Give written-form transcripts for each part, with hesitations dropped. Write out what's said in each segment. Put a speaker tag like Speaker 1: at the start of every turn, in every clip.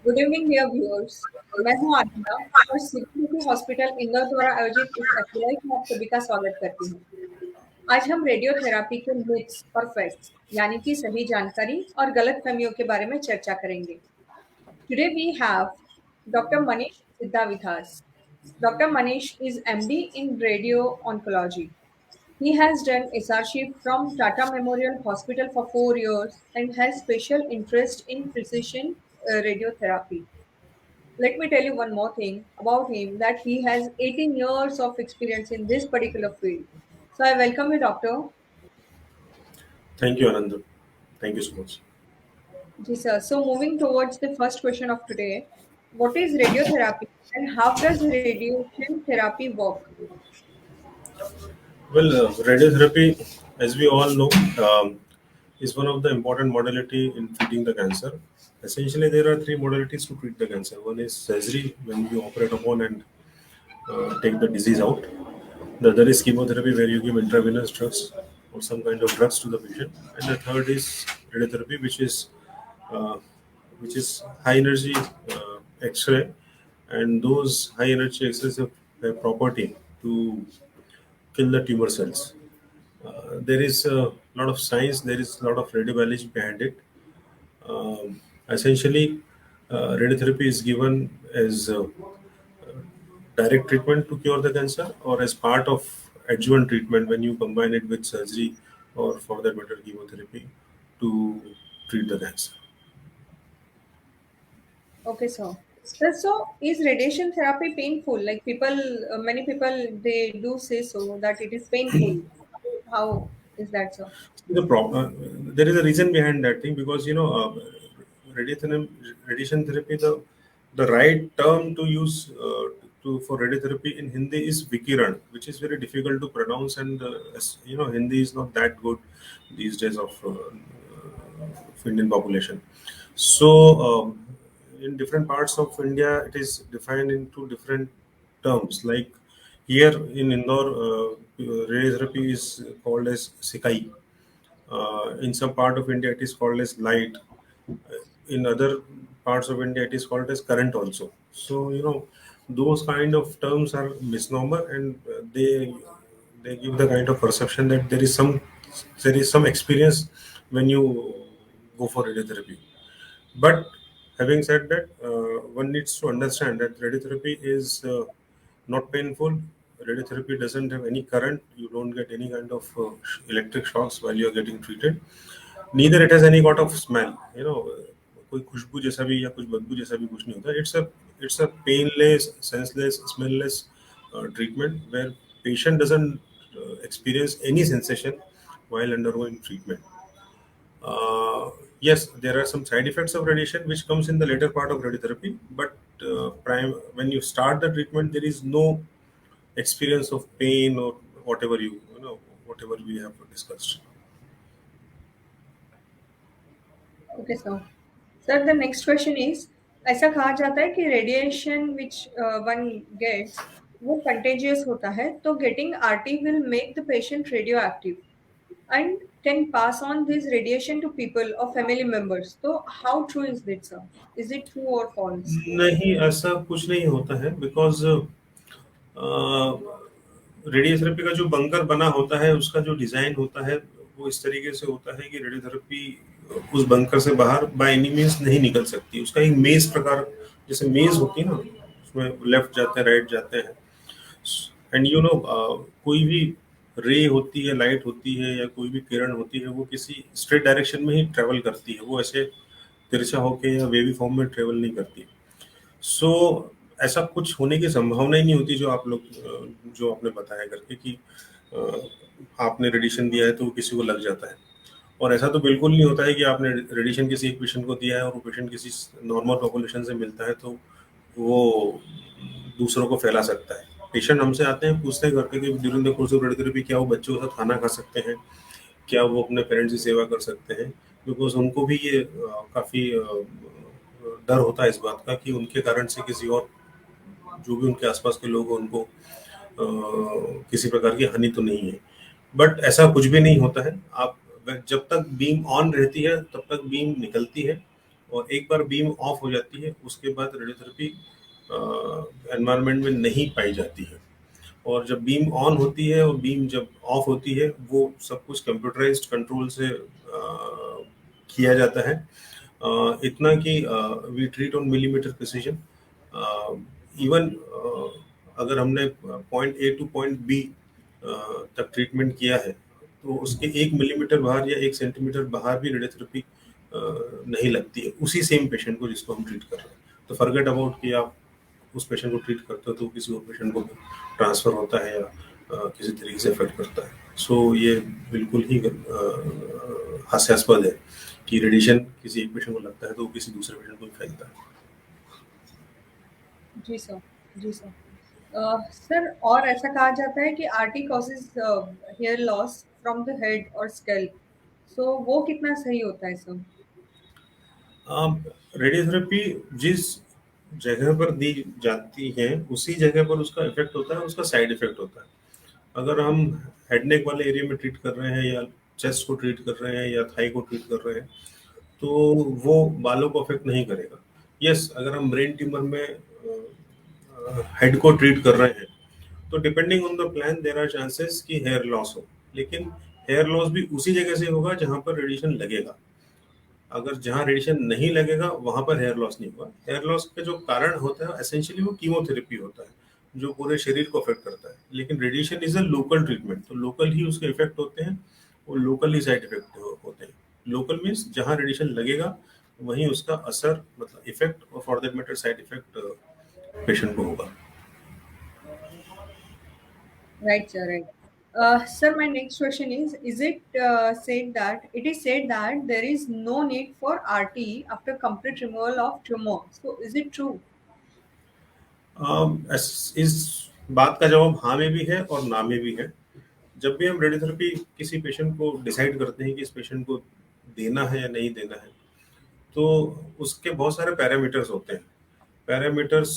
Speaker 1: Good evening dear viewers. मैं हूं आनंदा और सिटी हॉस्पिटल इंदौर द्वारा आयोजित इस एफएलआई में आप सभी का स्वागत करती हूं। आज हम रेडियोथेरापी के मिथ्स और फैक्ट्स यानी कि सही जानकारी और गलत फहमियों के बारे में चर्चा करेंगे। Today we have doctor Manish Siddha with us. Dr. Manish is MD in radio oncology. He has done SRC from Tata Memorial Hospital for 4 years and has special interest in precision radiotherapy. Let me tell you one more thing about him that he has 18 years of experience in this particular field. So I welcome you, Doctor.
Speaker 2: Thank you, Anand. Thank you so much.
Speaker 1: Ji, sir. So moving towards the first question of today, what is radiotherapy and how does radiation therapy work?
Speaker 2: Well, radiotherapy, as we all know, is one of the important modality in treating the cancer. Essentially, there are three modalities to treat the cancer. One is surgery, when you operate upon and take the disease out. The other is chemotherapy, where you give intravenous drugs or some kind of drugs to the patient. And the third is radiotherapy, uh, which is high energy X-ray, and those high energy X-rays have a property to kill the tumor cells. There is a lot of science, there is a lot of radiobiology behind it. Essentially, radiotherapy is given as direct treatment to cure the cancer or as part of adjuvant treatment when you combine it with surgery or for that matter chemotherapy to treat the cancer.
Speaker 1: Okay, sir. So is radiation therapy painful? Like many people, they do say so that it is painful. How is that, sir?
Speaker 2: The problem, there is a reason behind that thing because radiation radiation therapy, the right term to use to for radiotherapy in Hindi is Vikiran, which is very difficult to pronounce, and as you know, Hindi is not that good these days of Indian population. So, in different parts of India, it is defined into different terms. Like here in Indore, radiotherapy is called as Sikai. In some part of India, it is called as light. In other parts of India, it is called as current also. So those kind of terms are misnomer, and they give the kind of perception that there is some experience when you go for radiotherapy. But having said that, one needs to understand that radiotherapy is not painful. Radiotherapy doesn't have any current. You don't get any kind of electric shocks while you are getting treated. Neither it has any kind of smell. कोई खुशबू जैसा भी या कुछ बदबू जैसा भी कुछ नहीं होता. It's a painless, senseless, smellless treatment where patient doesn't experience any sensation while undergoing treatment. Yes, there are some side effects of radiation which comes in the later part of radiotherapy, but when you start the treatment, there is no experience of pain or whatever whatever we have discussed.
Speaker 1: Okay, sir. Sir, the next question is, ऐसा कहा जाता है कि radiation which one gets वो contagious होता है, तो getting RT will make the patient radioactive and can pass on this radiation to people or family members. So how true is that, sir? Is it true or false?
Speaker 2: नहीं, ऐसा कुछ नहीं होता है बिकॉज रेडियोथेरेपी का जो bunker बना होता है उसका जो डिजाइन होता है वो इस तरीके से होता है कि रेडियोथेरेपी उस बंकर से बाहर बाय एनी मींस नहीं निकल सकती. उसका एक मेज प्रकार, जैसे मेज होती है ना, उसमें लेफ्ट जाते हैं, राइट जाते हैं, एंड कोई भी रे होती है, लाइट होती है या कोई भी किरण होती है, वो किसी स्ट्रेट डायरेक्शन में ही ट्रेवल करती है. वो ऐसे तिरछा होके या वेवी फॉर्म में ट्रेवल नहीं करती. सो ऐसा कुछ होने की संभावना ही नहीं होती जो आपने बताया करके कि आपने रेडिएशन दिया है तो वो किसी को लग जाता है. और ऐसा तो बिल्कुल नहीं होता है कि आपने रेडिएशन किसी एक पेशेंट को दिया है और वो पेशेंट किसी नॉर्मल पॉपुलेशन से मिलता है तो वो दूसरों को फैला सकता है. पेशेंट हमसे आते हैं, पूछते हैं करके कि during the course of radiotherapy क्या वो बच्चों के साथ खाना खा सकते हैं, क्या वो अपने पेरेंट्स की सेवा कर सकते हैं, बिकॉज उनको भी ये काफ़ी डर होता है इस बात का कि उनके कारण से किसी और जो भी उनके आसपास के लोग हैं उनको किसी प्रकार की हानि तो नहीं है. बट ऐसा कुछ भी नहीं होता है. आप जब तक बीम ऑन रहती है तब तक बीम निकलती है और एक बार बीम ऑफ हो जाती है उसके बाद रेडियोथेरेपी एनवायरनमेंट में नहीं पाई जाती है। और जब बीम ऑन होती है और बीम जब ऑफ होती है वो सब कुछ कंप्यूटराइज्ड कंट्रोल से किया जाता है। इतना कि we treat on millimetre precision. Even अगर हमने point A to point B तक ट्रीटमेंट किया है तो उसके 1 मिलीमीटर बाहर या 1 सेंटीमीटर बाहर भी रेडियोथेरेपी नहीं लगती है उसी सेम पेशेंट को जिसको हम ट्रीट कर रहे हैं। तो फॉरगेट अबाउट कि आप उस पेशेंट को ट्रीट करते हो तो किसी और पेशेंट को ट्रांसफर होता है या किसी तरीके से इफेक्ट करता है। सो ये बिल्कुल ही हास्यास्पद है कि रेडिएशन किसी एक पेशेंट को लगता है तो वो किसी दूसरे पेशेंट को भी फैलता है।
Speaker 1: जी सर, जी सर। सर, और ऐसा कहा जाता है कि RT causes hair loss from the head और स्कैल्प, सो वो कितना सही होता है सर?
Speaker 2: रेडियोथेरेपी जिस जगह पर दी जाती है उसी जगह पर उसका इफेक्ट होता है, उसका साइड इफेक्ट होता है। अगर हम हेड नेक वाले एरिया में ट्रीट कर रहे हैं या चेस्ट को ट्रीट कर रहे हैं या थाई को ट्रीट कर रहे हैं तो वो बालों को अफेक्ट नहीं करेगा। यस, अगर हम ब्रेन ट्यूमर में हेड को ट्रीट कर रहे हैं तो depending on the plan there are chances कि हेयर लॉस हो, लेकिन हेयर लॉस भी उसी जगह से होगा जहां पर रेडिएशन लगेगा। अगर जहां रेडिएशन नहीं लगेगा वहां पर हेयर लॉस नहीं होगा। हेयर लॉस का जो कारण होता है एसेंशियली वो कीमोथेरेपी होता है जो पूरे शरीर को अफेक्ट करता है, लेकिन radiation is a local treatment, तो लोकल ही उसके इफेक्ट होते हैं और लोकल ही साइड इफेक्ट होते हैं। लोकल मीन्स जहां रेडिएशन लगेगा वहीं उसका असर मतलब इफेक्ट और for that matter side effect patient को होगा।
Speaker 1: Right, sir, right. Sir, my next question is it said that it is said that there is no need for RT after complete removal of tumor. So, is it true?
Speaker 2: इस बात का जवाब हाँ में भी है और ना में भी है। जब भी हम रेडियोथेरेपी किसी पेशेंट को डिसाइड करते हैं कि इस पेशेंट को देना है या नहीं देना है तो उसके बहुत सारे पैरामीटर्स होते हैं। पैरामीटर्स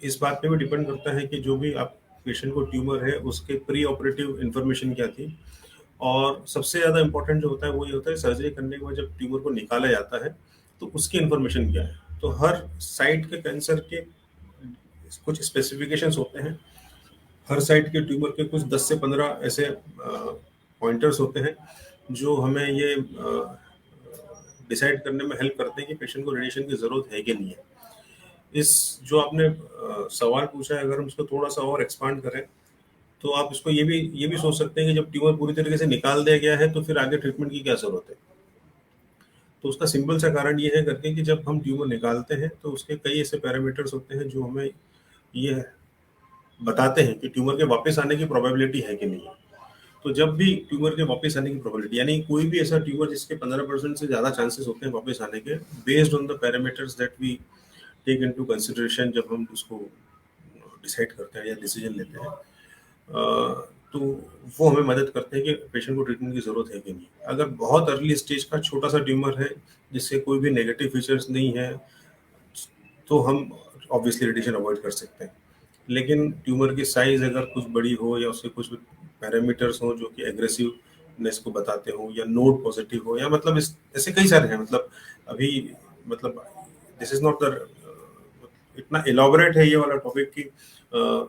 Speaker 2: इस बात पे भी डिपेंड करता है कि जो भी आप पेशेंट को ट्यूमर है उसके प्री ऑपरेटिव इंफॉर्मेशन क्या थी, और सबसे ज़्यादा इंपॉर्टेंट जो होता है वो ये होता है सर्जरी करने के बाद जब ट्यूमर को निकाला जाता है तो उसकी इंफॉर्मेशन क्या है। तो हर साइट के कैंसर के कुछ स्पेसिफिकेशंस होते हैं, हर साइट के ट्यूमर के कुछ 10 से 15 ऐसे पॉइंटर्स होते हैं जो हमें ये डिसाइड करने में हेल्प करते हैं कि पेशेंट को रेडिएशन की ज़रूरत है कि नहीं है। इस जो आपने सवाल पूछा है अगर हम इसको थोड़ा सा और एक्सपांड करें तो आप इसको ये भी सोच सकते हैं कि जब ट्यूमर पूरी तरीके से निकाल दिया गया है तो फिर आगे ट्रीटमेंट की क्या ज़रूरत है। तो उसका सिंपल सा कारण ये है करके कि जब हम ट्यूमर निकालते हैं तो उसके कई ऐसे पैरामीटर्स होते हैं जो हमें ये बताते हैं कि ट्यूमर के वापस आने की प्रोबेबिलिटी है कि नहीं है। तो जब भी ट्यूमर के वापस आने की प्रोबेबिलिटी यानी कोई भी ऐसा ट्यूमर जिसके 15% से ज़्यादा चांसेस होते हैं वापस आने के, based on the parameters that we take into consideration जब हम उसको डिसाइड करते हैं या डिसीजन लेते हैं, तो वो हमें मदद करते हैं कि पेशेंट को ट्रीटमेंट की ज़रूरत है कि नहीं। अगर बहुत अर्ली स्टेज का छोटा सा ट्यूमर है जिससे कोई भी नेगेटिव फीचर्स नहीं है तो हम ऑब्वियसली रेडिएशन अवॉइड कर सकते हैं। लेकिन ट्यूमर की साइज अगर कुछ बड़ी हो या उसके कुछ पैरामीटर्स हो जो कि एग्रेसिवनेस को बताते हो या नोड पॉजिटिव हो या मतलब ऐसे कई सारे हैं, मतलब अभी मतलब दिस इज नॉट द इतना इलाबोरेट है ये वाला टॉपिक कि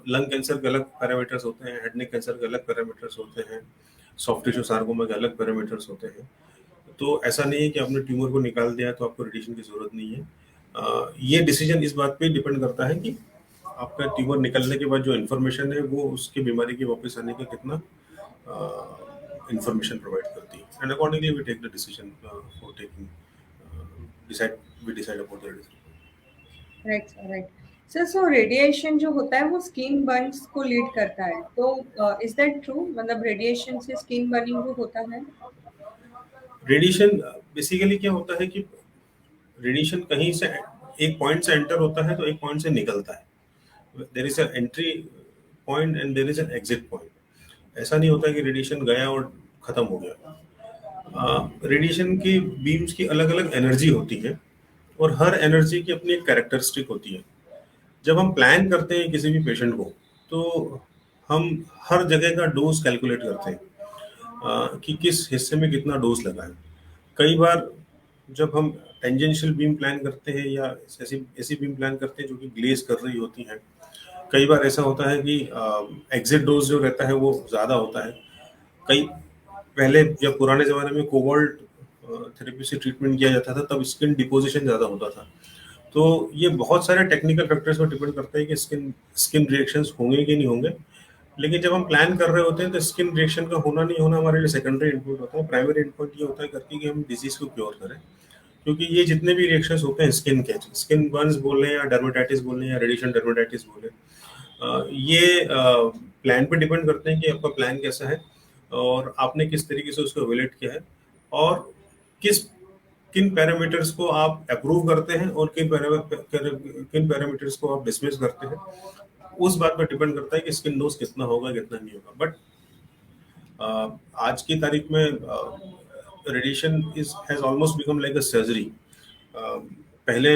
Speaker 2: लंग कैंसर के अलग पैरामीटर्स होते हैं, हेड नेक कैंसर के अलग पैरामीटर्स होते हैं, सॉफ्ट टिश्यू सार्कोमा के अलग पैरामीटर्स होते हैं। तो ऐसा नहीं है कि आपने ट्यूमर को निकाल दिया तो आपको रेडिएशन की जरूरत नहीं है। ये डिसीजन इस बात पे डिपेंड करता है कि आपका ट्यूमर निकलने के बाद जो इन्फॉर्मेशन है वो उसकी बीमारी के वापस आने का कितना इंफॉर्मेशन प्रोवाइड करती है, and accordingly we take the decision for taking decide we decide about the decision.
Speaker 1: Right sir, right. Sir, so radiation जो होता है वो स्किन बर्न्स को लीड करता है, तो इज दैट ट्रू? मतलब रेडिएशन से स्किन बर्निंग भी होता है?
Speaker 2: रेडिएशन बेसिकली क्या होता है कि रेडिएशन कहीं से एक पॉइंट से एंटर होता है तो एक पॉइंट से निकलता है। There is an entry point and there is an exit point. ऐसा नहीं होता कि रेडिएशन गया और खत्म हो गया। रेडिएशन की बीम्स की अलग अलग एनर्जी होती है और हर एनर्जी की अपनी एक कैरेक्टरिस्टिक होती है। जब हम प्लान करते हैं किसी भी पेशेंट को तो हम हर जगह का डोज कैलकुलेट करते हैं कि किस हिस्से में कितना डोज लगा है। कई बार जब हम टेंजेंशियल बीम प्लान करते हैं या ऐसी ऐसी बीम प्लान करते हैं जो कि ग्लेज कर रही होती हैं, कई बार ऐसा होता है कि एग्जिट डोज जो रहता है वो ज़्यादा होता है। कई पहले जब पुराने ज़माने में कोबाल्ट थेरेपी से ट्रीटमेंट किया जाता था तब स्किन डिपोजिशन ज़्यादा होता था। तो ये बहुत सारे टेक्निकल फैक्टर्स पर डिपेंड करता है कि स्किन स्किन रिएक्शंस होंगे कि नहीं होंगे। लेकिन जब हम प्लान कर रहे होते हैं तो स्किन रिएक्शन का होना नहीं होना हमारे लिए सेकेंडरी इनपुट होता है। प्राइमरी इनपुट ये होता है करके कि हम डिजीज को क्योर करें, क्योंकि ये जितने भी रिएक्शंस होते हैं स्किन के, स्किन बर्न्स बोले या डर्मेटाइटिस बोले या रेडिएशन डर्मेटाइटिस बोले, ये प्लान पे डिपेंड करते हैं कि आपका प्लान कैसा है और आपने किस तरीके से उसको एवेल्यूएट किया है और किस किन पैरामीटर्स को आप अप्रूव करते हैं और किन पैरामीटर्स को आप डिसमिस करते हैं। उस बात पर डिपेंड करता है कि स्किन डोज कितना होगा कितना नहीं होगा। बट आज की तारीख में radiation is has almost become like a surgery. पहले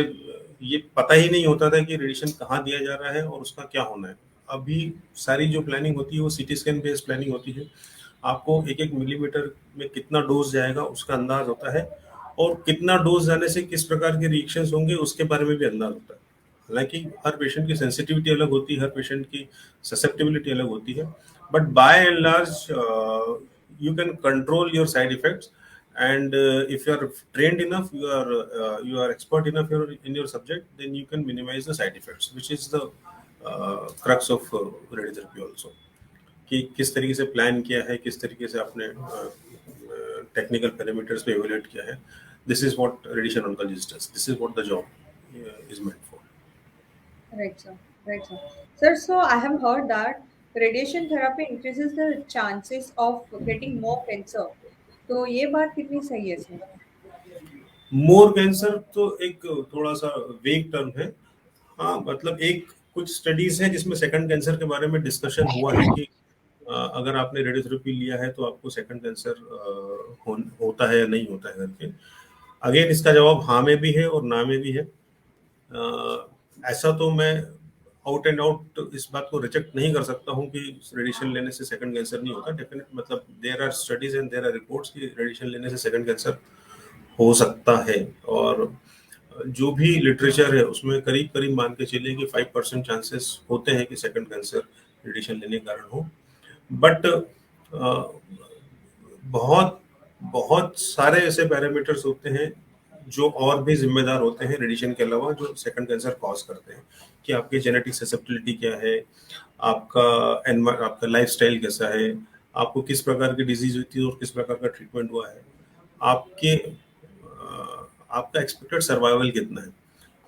Speaker 2: ये पता ही नहीं होता था कि रेडिएशन कहाँ दिया जा रहा है और उसका क्या होना है। अभी सारी जो प्लानिंग होती है वो सीटी स्कैन बेस्ड प्लानिंग होती है। आपको एक एक मिलीमीटर में कितना डोज जाएगा उसका अंदाज होता है और कितना डोज जाने से किस प्रकार के रिएक्शंस होंगे उसके बारे में भी अंदाज होता है। हालांकि हर पेशेंट की सेंसिटिविटी अलग होती है, हर पेशेंट की ससेप्टिबिलिटी अलग होती है, but by and large you can control your side effects, and if you are trained enough, you are expert enough in your subject, then you can minimize the side effects, which is the crux of radiotherapy also। कि किस तरीके से plan किया है, किस तरीके से आपने टेक्निकल पैरामीटर्स पे इवेल्युएट किया है। This is what radiation oncologist does, this is what the job is meant for.
Speaker 1: Right, sir. Right, sir. Sir, so I have heard that radiation therapy increases the chances of getting more cancer. तो ये बात कितनी सही है sir?
Speaker 2: मोर cancer तो एक थोड़ा सा वेग टर्म है। हाँ, मतलब एक कुछ स्टडीज है जिसमें सेकंड कैंसर के बारे में डिस्कशन हुआ है कि अगर आपने रेडियोथेरेपी लिया है तो आपको सेकंड कैंसर होता है या नहीं होता है करके। अगेन इसका जवाब हाँ में भी है और ना में भी है। ऐसा तो मैं आउट एंड आउट इस बात को रिजेक्ट नहीं कर सकता हूँ कि रेडिएशन लेने से सेकंड कैंसर नहीं होता। डेफिनेट मतलब there are studies and there are reports कि रेडिएशन लेने से सेकंड कैंसर हो सकता है। और जो भी लिटरेचर है उसमें करीब करीब मान के चलिए कि 5% चांसेस होते हैं कि सेकंड कैंसर रेडिएशन लेने के कारण हो। बट बहुत बहुत सारे ऐसे पैरामीटर्स होते हैं जो और भी जिम्मेदार होते हैं रेडिएशन के अलावा, जो सेकंड कैंसर कॉज करते हैं। कि आपकी जेनेटिक ससेप्टिबिलिटी क्या है, आपका लाइफस्टाइल कैसा है, आपको किस प्रकार की डिजीज हुई थी और किस प्रकार का ट्रीटमेंट हुआ है, आपके आपका एक्सपेक्टेड सर्वाइवल कितना है।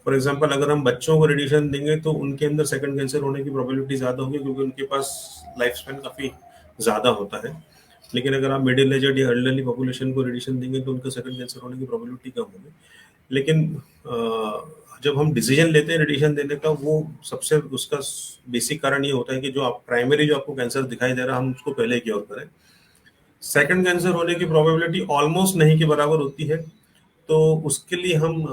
Speaker 2: फॉर एग्जांपल अगर हम बच्चों को रेडिएशन देंगे तो उनके अंदर सेकंड कैंसर होने की प्रोबेबिलिटी ज़्यादा होगी क्योंकि उनके पास लाइफ स्पैन काफ़ी ज़्यादा होता है। लेकिन अगर आप मिडिल एजड या एल्डरली पॉपुलेशन को रेडिएशन देंगे तो उनका सेकंड कैंसर होने की प्रोबेबिलिटी कम होगी। लेकिन जब हम डिसीजन लेते हैं रेडिएशन देने का, वो सबसे उसका बेसिक कारण ये होता है कि जो आप प्राइमरी जो आपको कैंसर दिखाई दे रहा है हम उसको पहले क्योर करें। सेकंड कैंसर होने की प्रोबेबिलिटी ऑलमोस्ट नहीं के बराबर होती है, तो उसके लिए हम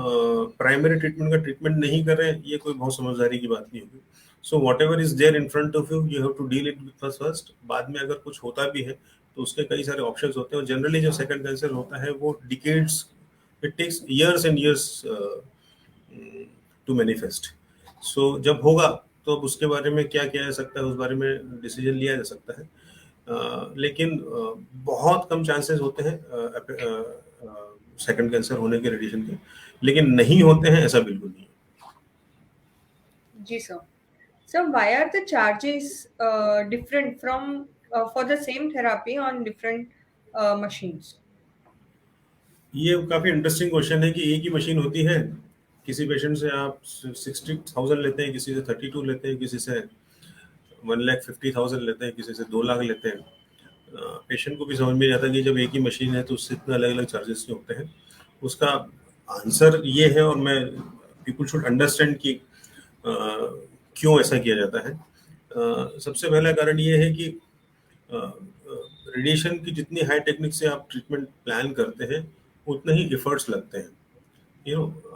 Speaker 2: प्राइमरी ट्रीटमेंट का ट्रीटमेंट नहीं करें, ये कोई बहुत समझदारी की बात नहीं होगी। So whatever is there in front of you, you have to deal it with first. बाद में अगर कुछ होता भी है तो उसके कई सारे ऑप्शंस होते हैं और जनरली जो सेकंड कैंसर होता है वो decades, it takes years and years to manifest. So जब होगा तो अब उसके बारे में क्या किया जा सकता है उस बारे में डिसीजन लिया जा सकता है। लेकिन बहुत कम चांसेस होते हैं सेकंड कैंसर होने के रेडिएशन के, लेकिन नहीं होते हैं ऐसा बिल्कुल नहीं।
Speaker 1: जी sir. So why are the charges different from for the same therapy on different machines?
Speaker 2: ये काफी इंटरेस्टिंग क्वेश्चन है कि एक ही मशीन होती है, किसी पेशेंट से आप 60,000 लेते हैं, किसी से 32 लेते हैं, किसी से 1,50,000 लेते हैं, किसी से 2 लाख लेते हैं। पेशेंट को भी समझ में नहीं आता कि जब एक ही मशीन है तो उससे इतने अलग अलग चार्जेस क्यों होते हैं। उसका आंसर ये है, और मैं पीपल शुड अंडरस्टैंड कि क्यों ऐसा किया जाता है। सबसे पहला कारण ये है कि रेडिएशन की जितनी हाई टेक्निक से आप ट्रीटमेंट प्लान करते हैं उतने ही एफर्ट्स लगते हैं।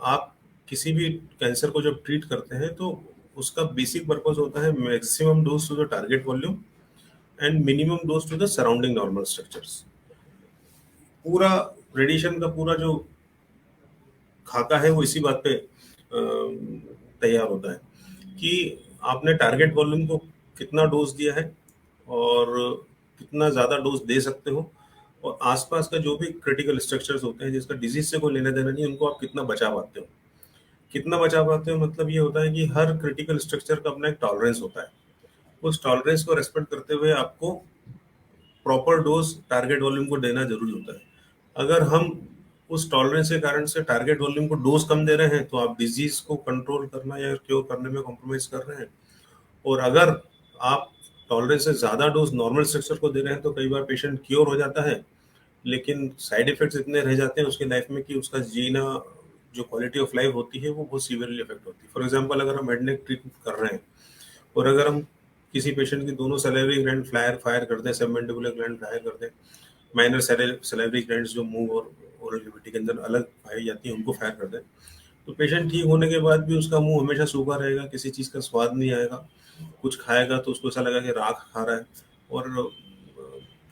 Speaker 2: आप किसी भी कैंसर को जब ट्रीट करते हैं तो उसका बेसिक पर्पस होता है maximum dose to the target volume and minimum dose to the surrounding normal structures. पूरा रेडिएशन का पूरा जो खाका है वो इसी बात पे तैयार होता है कि आपने टारगेट वॉल्यूम को कितना डोज दिया है और कितना ज़्यादा डोज दे सकते हो, और आसपास का जो भी क्रिटिकल स्ट्रक्चर्स होते हैं जिसका डिजीज से कोई लेना देना नहीं, उनको आप कितना बचा पाते हो। कितना बचा पाते हो मतलब ये होता है कि हर क्रिटिकल स्ट्रक्चर का अपना एक टॉलरेंस होता है। उस टॉलरेंस को रेस्पेक्ट करते हुए आपको प्रॉपर डोज टारगेट वॉल्यूम को देना जरूरी होता है। अगर हम उस टॉलरेंस के कारण से टारगेट वॉल्यूम को डोज कम दे रहे हैं तो आप डिजीज को कंट्रोल करना या क्योर करने में कॉम्प्रोमाइज कर रहे हैं। और अगर आप टॉलरेंस से ज़्यादा डोज नॉर्मल स्ट्रक्चर को दे रहे हैं तो कई बार पेशेंट क्योर हो जाता है, लेकिन साइड इफेक्ट्स इतने रह जाते हैं उसके लाइफ में कि उसका जीना, जो क्वालिटी ऑफ लाइफ होती है वो बहुत सीवियरली इफेक्ट होती है। फॉर एग्जांपल, अगर हम हेड नेक ट्रीटमेंट कर रहे हैं और अगर हम किसी पेशेंट की दोनों सैलिवरी ग्लैंड फायर कर दें, सबमेंडिबुलर ग्लैंड फायर कर दें, माइनर सैलिवरी ग्लैंड्स जो मुंह और ओरल कैविटी के अंदर अलग पाई जाती हैं उनको फायर कर दें, तो पेशेंट ठीक होने के बाद भी उसका मुंह हमेशा सूखा रहेगा, किसी चीज़ का स्वाद नहीं आएगा। कुछ खाएगा तो उसको ऐसा लगा कि राख खा रहा है। और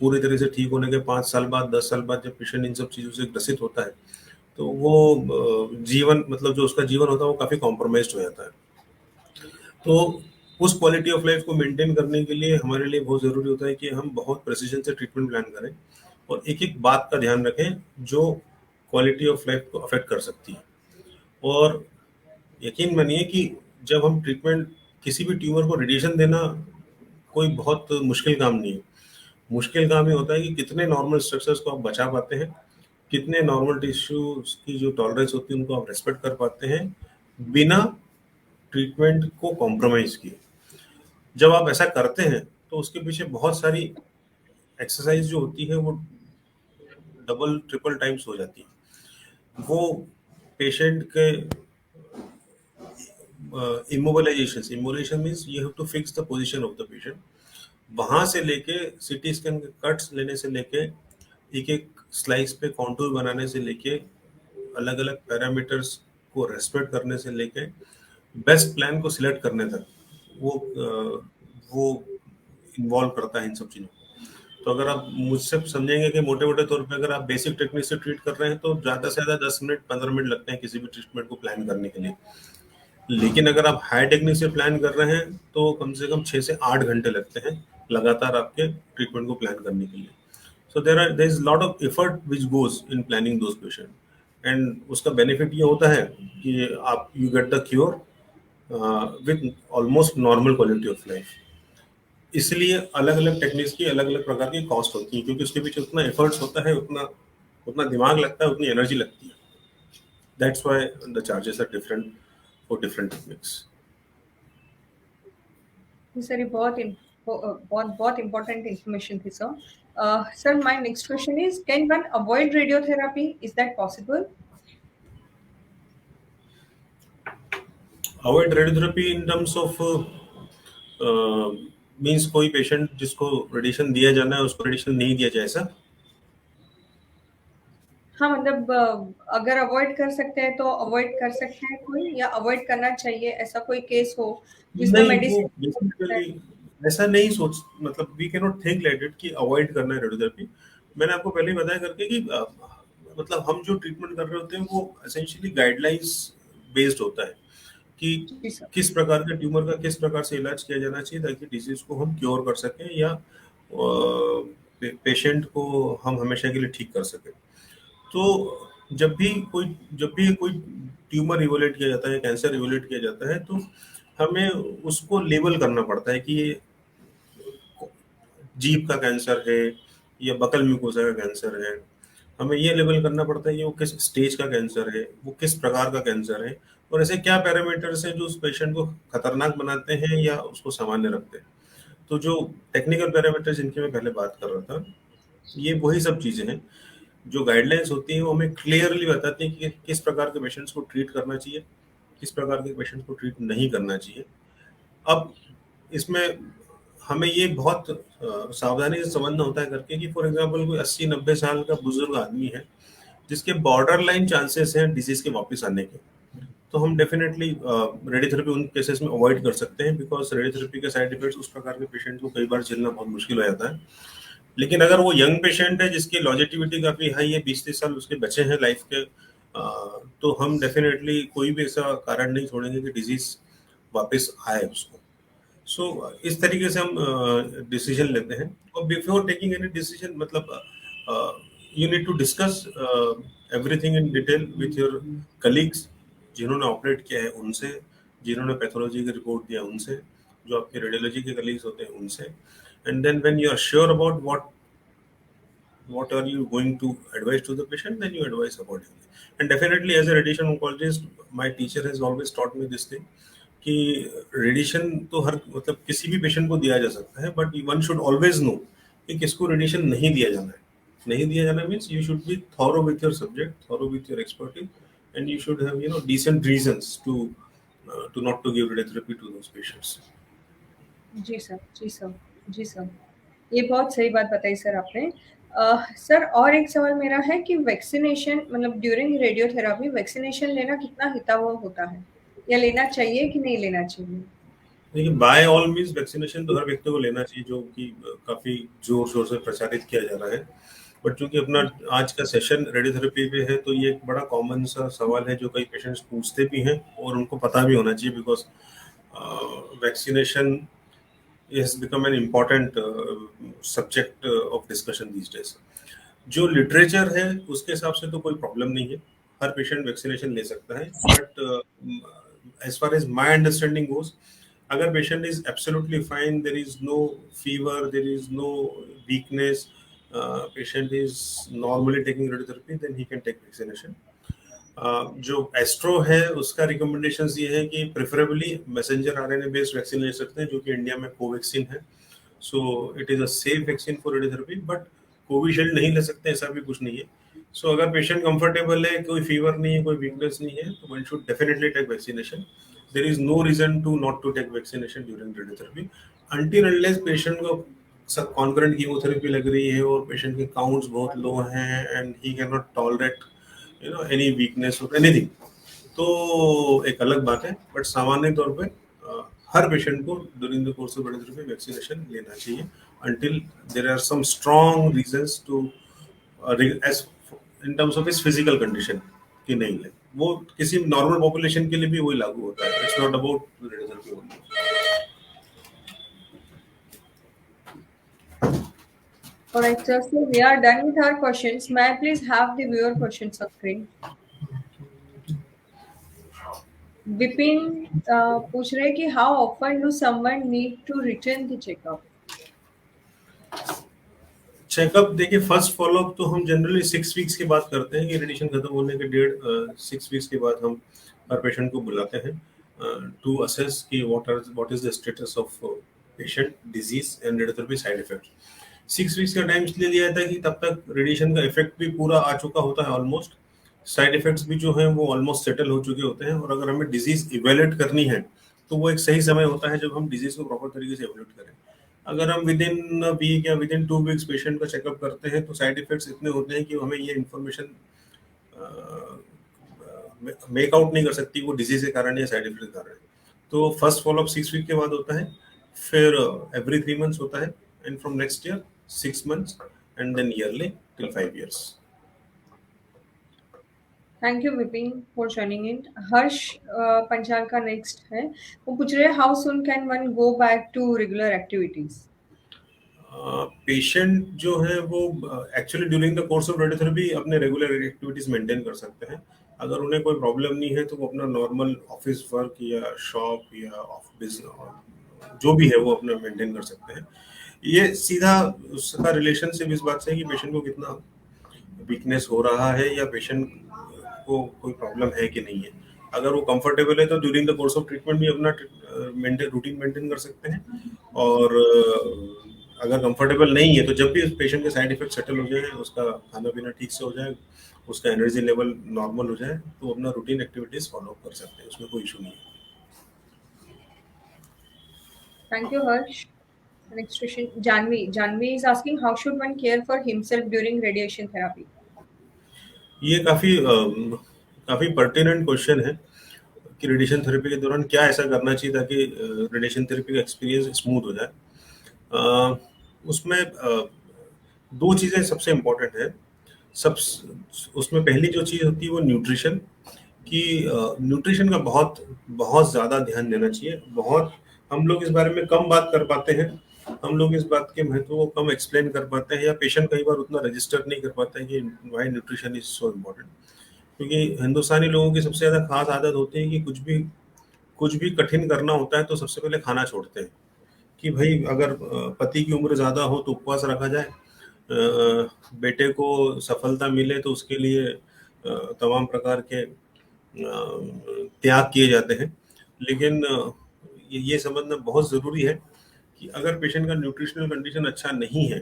Speaker 2: पूरी तरह से ठीक होने के 5 साल बाद, 10 साल बाद जब पेशेंट इन सब चीज़ों से ग्रसित होता है तो वो जीवन, मतलब जो उसका जीवन होता है वो काफ़ी कॉम्प्रोमाइज हो जाता है। तो उस क्वालिटी ऑफ लाइफ को मेंटेन करने के लिए हमारे लिए बहुत ज़रूरी होता है कि हम बहुत प्रेसिजन से ट्रीटमेंट प्लान करें और एक एक बात का ध्यान रखें जो क्वालिटी ऑफ लाइफ को अफेक्ट कर सकती है। और यकीन मानिए कि जब हम ट्रीटमेंट, किसी भी ट्यूमर को रेडिएशन देना कोई बहुत मुश्किल काम नहीं है। मुश्किल काम ये होता है कि कितने नॉर्मल स्ट्रक्चर्स को आप बचा पाते हैं, कितने नॉर्मल टिश्यूज की जो टॉलरेंस होती है उनको आप रेस्पेक्ट कर पाते हैं बिना ट्रीटमेंट को कॉम्प्रोमाइज किए। जब आप ऐसा करते हैं तो उसके पीछे बहुत सारी एक्सरसाइज जो होती है वो डबल ट्रिपल टाइम्स हो जाती है। वो पेशेंट के immobilization means you have to fix the position of the patient, वहां से लेके सीटी स्कैन के कट्स लेने से लेके एक एक स्लाइस पे कॉन्टूर बनाने से लेके अलग अलग पैरामीटर्स को रेस्पेक्ट करने से लेके बेस्ट प्लान को सिलेक्ट करने तक वो इन्वॉल्व करता है इन सब चीज़ों को। तो अगर आप मुझसे समझेंगे कि मोटे मोटे तौर पे अगर आप बेसिक टेक्निक से ट्रीट कर रहे हैं तो ज़्यादा से ज़्यादा 10 मिनट 15 मिनट लगते हैं किसी भी ट्रीटमेंट को प्लान करने के लिए। लेकिन अगर आप हाई टेक्निक से प्लान कर रहे हैं तो कम से कम 6 से 8 घंटे लगते हैं लगातार आपके ट्रीटमेंट को प्लान करने के लिए। So there is lot of effort which goes in planning those patient, and उसका बेनिफिट ये होता है कि आप you get the cure with almost normal quality of life. इसलिए अलग अलग टेक्निक्स की अलग अलग प्रकार की कॉस्ट होती है क्योंकि उसके पीछे उतना एफर्ट्स होता है, उतना उतना दिमाग लगता है, उतनी एनर्जी लगती है। That's why the charges are different for different techniques.
Speaker 1: Sir ये बहुत बहुत इंपॉर्टेंट इंफॉर्मेशन थी sir. Sir my next question is, can one avoid radiotherapy, is that possible?
Speaker 2: Avoid radiotherapy in terms of means कोई patient जिसको radiation दिया जाना है उसको रेडिएशन नहीं दिया जाए ऐसा?
Speaker 1: हाँ मतलब अगर अवॉइड कर सकते हैं तो अवॉइड कर सकते हैं कोई, या अवॉइड करना चाहिए, ऐसा कोई केस हो जिसमें
Speaker 2: नहीं, वो
Speaker 1: मेडिसिन।
Speaker 2: बेसिकली ऐसा नहीं सोच, मतलब we cannot think like it कि अवॉइड करना है रेडियोथेरेपी। मैंने आपको पहले ही बताया करके कि मतलब हम जो ट्रीटमेंट कर रहे होते हैं वो एसेंशियली गाइडलाइंस बेस्ड होता है कि
Speaker 1: जी सर।
Speaker 2: किस प्रकार के ट्यूमर का किस प्रकार से इलाज किया जाना चाहिए ताकि डिजीज को हम क्योर कर सकें या पेशेंट को हम हमेशा के लिए ठीक कर सकें। तो जब भी कोई ट्यूमर इवोल्यूट किया जाता है, कैंसर इवोल्यूट किया जाता है, तो हमें उसको लेबल करना पड़ता है कि ये जीभ का कैंसर है या बकल म्यूकोसा का कैंसर है। हमें ये लेबल करना पड़ता है कि वो किस स्टेज का कैंसर है, वो किस प्रकार का कैंसर है, और ऐसे क्या पैरामीटर्स हैं जो उस पेशेंट को खतरनाक बनाते हैं या उसको सामान्य रखते हैं। तो जो टेक्निकल पैरामीटर्स जिनकी मैं पहले बात कर रहा था, ये वही सब चीज़ें हैं जो गाइडलाइंस होती हैं, वो हमें क्लियरली बताती हैं कि किस प्रकार के पेशेंट्स को ट्रीट करना चाहिए, किस प्रकार के पेशेंट्स को ट्रीट नहीं करना चाहिए। अब इसमें हमें ये बहुत सावधानी से समझना होता है करके कि फॉर एग्जांपल कोई 80-90 साल का बुजुर्ग आदमी है जिसके बॉर्डर लाइन चांसेस हैं डिजीज के वापस आने के, तो हम डेफिनेटली रेडियोथेरेपी उन केसेस में अवॉइड कर सकते हैं बिकॉज रेडियोथेरेपी के साइड इफेक्ट्स उस प्रकार के पेशेंट को कई बार झेलना बहुत मुश्किल हो जाता है। लेकिन अगर वो यंग पेशेंट है जिसकी लॉन्जेटिविटी काफ़ी हाई है, 20-30 साल उसके बचे हैं लाइफ के, तो हम डेफिनेटली कोई भी ऐसा कारण नहीं छोड़ेंगे कि डिजीज वापस आए उसको। सो इस तरीके से हम डिसीजन लेते हैं। और बिफोर टेकिंग एनी डिसीजन मतलब you need to discuss everything in detail with your colleagues, जिन्होंने ऑपरेट किया है उनसे, जिन्होंने पैथोलॉजी की रिपोर्ट दिया उनसे, जो आपके रेडियोलॉजी के कलीग्स होते हैं उनसे। And then when you are sure about what are you going to advise to the patient, then you advise accordingly. And definitely as a radiation oncologist, my teacher has always taught me this thing कि radiation तो हर मतलब किसी भी patient को दिया जा सकता है, but one should always no कि किसको रेडिएशन नहीं दिया जाना है। नहीं दिया जाना means you should be thorough with your subject, thorough with your expertise, and you should have decent reasons to not to give radiotherapy to those patients.
Speaker 1: जी सर, जी सर, जी सर। ये बहुत सही बात बताई सर आपने। सर और एक सवाल मेरा है कि वैक्सीनेशन मतलब ड्यूरिंग रेडियोथेरेपी वैक्सीनेशन लेना कितना हितावह होता है? या लेना चाहिए कि नहीं लेना चाहिए?
Speaker 2: देखिए, बाय ऑल मीन्स वैक्सीनेशन तो हर व्यक्ति को लेना चाहिए, जो कि काफी जोर शोर से प्रचारित किया जा रहा है। बट चूंकि अपना आज का सेशन रेडियोथेरेपी पे है, तो ये एक बड़ा कॉमन सा सवाल है जो कई पेशेंट्स पूछते भी हैं और उनको पता भी होना चाहिए, because vaccination has become an important subject of discussion these days. जो लिटरेचर है उसके हिसाब से तो कोई प्रॉब्लम नहीं है, हर पेशेंट वैक्सीनेशन ले सकता है। But as far as my understanding goes, अगर patient is absolutely fine, there is no fever, there is no weakness, patient is normally taking radiotherapy, then he can take vaccination. जो ASTRO है उसका recommendations ये है कि preferably messenger RNA based vaccine ले सकते हैं, जो कि इंडिया में कोवैक्सीन है। So it is a safe vaccine for radiotherapy. But Covishield नहीं ले सकते ऐसा भी कुछ नहीं है। सो अगर पेशेंट कंफर्टेबल है, कोई फीवर नहीं है, कोई वीकनेस नहीं है, तो one should definitely take vaccination. There is no reason to not to take vaccination during radiotherapy, until unless patient को सब कॉन्करेंट कीमोथेरेपी लग रही है और पेशेंट के काउंट्स बहुत लो हैं and he can not tolerate any weakness और एनीथिंग, तो एक अलग बात है। बट सामान्य तौर पे हर पेशेंट को during the course of radiotherapy vaccination लेना चाहिए until there are some strong reasons to as in terms of his physical condition कि नहीं है। वो किसी नॉर्मल पॉपुलेशन के लिए भी वही लागू होता है। It's not about radiotherapy only.
Speaker 1: Alright, sir. So we are done with our questions. May I please have the viewer questions on screen? Vipin पूछ रहे कि how often do someone need to return the checkup?
Speaker 2: Checkup देखिए, first follow up तो हम generally 6 weeks के बाद करते हैं कि रेडिएशन खत्म होने के 6 वीक्स के बाद हम हर पेशेंट को बुलाते हैं टू असेस कि what is the status of patient disease and radiotherapy side effect. 6 weeks का टाइम इसलिए दिया जाता है कि तब तक रेडिएशन का इफेक्ट भी पूरा आ चुका होता है ऑलमोस्ट, साइड इफेक्ट्स भी जो हैं वो ऑलमोस्ट सेटल हो चुके होते हैं, और अगर हमें डिजीज इवेल्युएट करनी है तो वो एक सही समय होता है जब हम डिजीज को प्रॉपर तरीके से इवेल्युएट करें। अगर हम विद इन वीक या विद इन 2 वीक्स पेशेंट का चेकअप करते हैं तो साइड इफेक्ट्स इतने होते हैं कि हमें ये इन्फॉर्मेशन मेक आउट नहीं कर सकती वो डिजीज के कारण या साइड इफेक्ट के कारण। तो फर्स्ट फॉलोअप 6 वीक के बाद होता है, फिर एवरी 3 मंथ्स होता है, and from next year 6 months, and then yearly till 5 years।
Speaker 1: Thank you Vipin for joining in. Harsh Panchal का नेक्स्ट है, वो पूछ रहे हैं how soon can one go back to regular activities?
Speaker 2: Patient जो है वो actually during the course of radiotherapy अपने रेगुलर एक्टिविटीज मेंटेन कर सकते हैं। अगर उन्हें कोई प्रॉब्लम नहीं है तो वो अपना नॉर्मल ऑफिस वर्क या शॉप या बिजनेस जो भी है वो अपना मेंटेन कर सकते हैं। ये सीधा उसका रिलेशनशिप इस बात से है कि पेशेंट को कितना वीकनेस हो रहा है या पेशेंट को कोई प्रॉब्लम है कि नहीं है। अगर वो कंफर्टेबल है तो during the course of treatment भी अपना रूटीन मेंटेन कर सकते हैं, और अगर कंफर्टेबल नहीं है तो जब भी उस पेशेंट के साइड इफेक्ट सेटल हो जाए, उसका खाना पीना ठीक से हो जाए, उसका एनर्जी लेवल नॉर्मल हो जाए, तो अपना रूटीन एक्टिविटीज फॉलो कर सकते हैं, उसमें कोई इशू नहीं है।
Speaker 1: Thank you Harsh. Next question Janvi. Janvi is asking how should one care for himself during radiation therapy?
Speaker 2: ये काफी पर्टिनेंट क्वेश्चन है कि रेडिएशन थेरेपी के दौरान क्या ऐसा करना चाहिए ताकि रेडिएशन थेरेपी का एक्सपीरियंस स्मूथ हो जाए। उसमें दो चीजें सबसे इम्पोर्टेंट है। सब उसमें पहली जो चीज़ होती है वो न्यूट्रिशन कि न्यूट्रिशन का बहुत बहुत ज़्यादा ध्यान देना चाहिए। बहुत हम लोग इस बारे में कम बात कर पाते हैं, हम लोग इस बात के महत्व को कम एक्सप्लेन कर पाते हैं, या पेशेंट कई बार उतना रजिस्टर नहीं कर पाता है कि why nutrition is so important. क्योंकि हिंदुस्तानी लोगों की सबसे ज़्यादा खास आदत होती है कि कुछ भी कठिन करना होता है तो सबसे पहले खाना छोड़ते हैं। कि भाई अगर पति की उम्र ज़्यादा हो तो उपवास रखा जाए, बेटे को सफलता मिले तो उसके लिए तमाम प्रकार के त्याग किए जाते हैं। लेकिन ये समझना बहुत ज़रूरी है कि अगर पेशेंट का न्यूट्रिशनल कंडीशन अच्छा नहीं है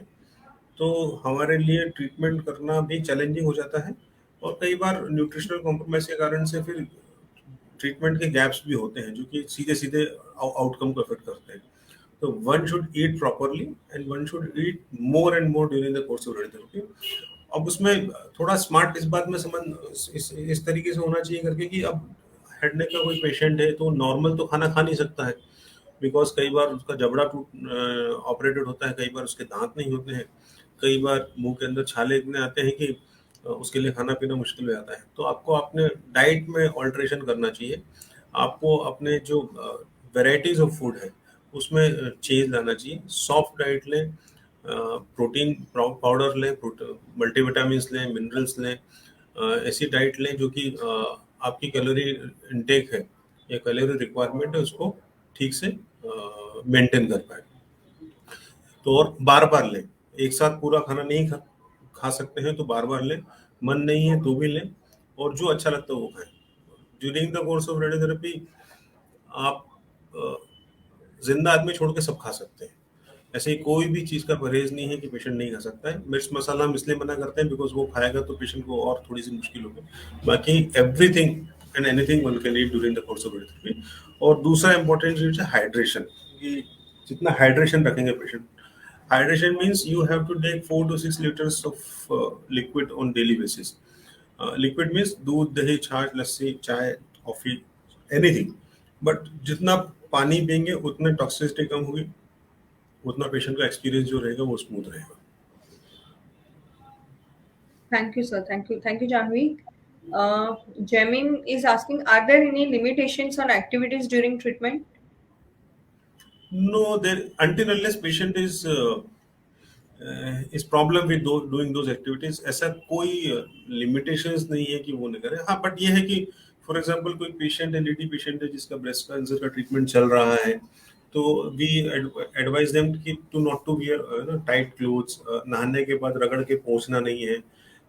Speaker 2: तो हमारे लिए ट्रीटमेंट करना भी चैलेंजिंग हो जाता है, और कई बार न्यूट्रिशनल कॉम्प्रोमाइज़ के कारण से फिर ट्रीटमेंट के गैप्स भी होते हैं जो कि सीधे-सीधे आउटकम को अफेक्ट करते हैं। तो one should eat properly and one should eat more and more during the course of radiotherapy. अब उसमें थोड़ा स्मार्ट इस बात में समझ इस तरीके से होना चाहिए करके कि अब हेड नेक का कोई पेशेंट है तो नॉर्मल तो खाना खा नहीं सकता है, बिकॉज कई बार उसका जबड़ा टूट ऑपरेटेड होता है, कई बार उसके दांत नहीं होते हैं, कई बार मुंह के अंदर छाले इतने आते हैं कि उसके लिए खाना पीना मुश्किल हो जाता है। तो आपको अपने डाइट में ऑल्ट्रेशन करना चाहिए, आपको अपने जो वेराइटीज ऑफ फूड है उसमें चेंज लाना चाहिए। सॉफ्ट डाइट लें, प्रोटीन पाउडर लें, मल्टीविटामिन लें, मिनरल्स लें, ऐसी डाइट लें जो कि आपकी कैलोरी इनटेक है या कैलोरी रिक्वायरमेंट है उसको ठीक से मेंटेन कर पाए। तो और बार बार लें, एक साथ पूरा खाना नहीं खा सकते हैं तो बार बार लें, मन नहीं है तो भी लें, और जो अच्छा लगता है वो खाएं। During the course of radiotherapy आप जिंदा आदमी छोड़ के सब खा सकते हैं। ऐसे ही कोई भी चीज़ का परहेज नहीं है कि पेशेंट नहीं खा सकता है। मिर्च मसाला हम इसलिए मना करते हैं बिकॉज वो खाएगा तो पेशेंट को और थोड़ी सी मुश्किल होगी। बाकी everything and anything one can eat during the course of radiotherapy. और दूसरा इंपॉर्टेंट चीज है हाइड्रेशन, कि जितना हाइड्रेशन रखेंगे patient, hydration means you have to take 4 to 6 liters of liquid on daily basis. Liquid means दूध, दही, छाछ, लस्सी, चाय, कॉफी, एनीथिंग। बट जितना पानी पियेंगे उतने टॉक्सिसिटी कम होगी, उतना पेशेंट का एक्सपीरियंस जो रहेगा वो स्मूथ रहेगा।
Speaker 1: Thank you, sir. Thank you, Janvi. Jamin is asking, are there any limitations on activities during treatment?
Speaker 2: No, there until unless patient is problem with doing those activities, ऐसा कोई limitations नहीं है कि वो नहीं करे। हाँ, बट ये है कि फॉर एग्जांपल कोई पेशेंट है, लेडी पेशेंट है जिसका ब्रेस्ट कैंसर का ट्रीटमेंट चल रहा है, तो वी एडवाइज देम कि to not to wear tight clothes, नहाने के बाद रगड़ के पोंछना नहीं है,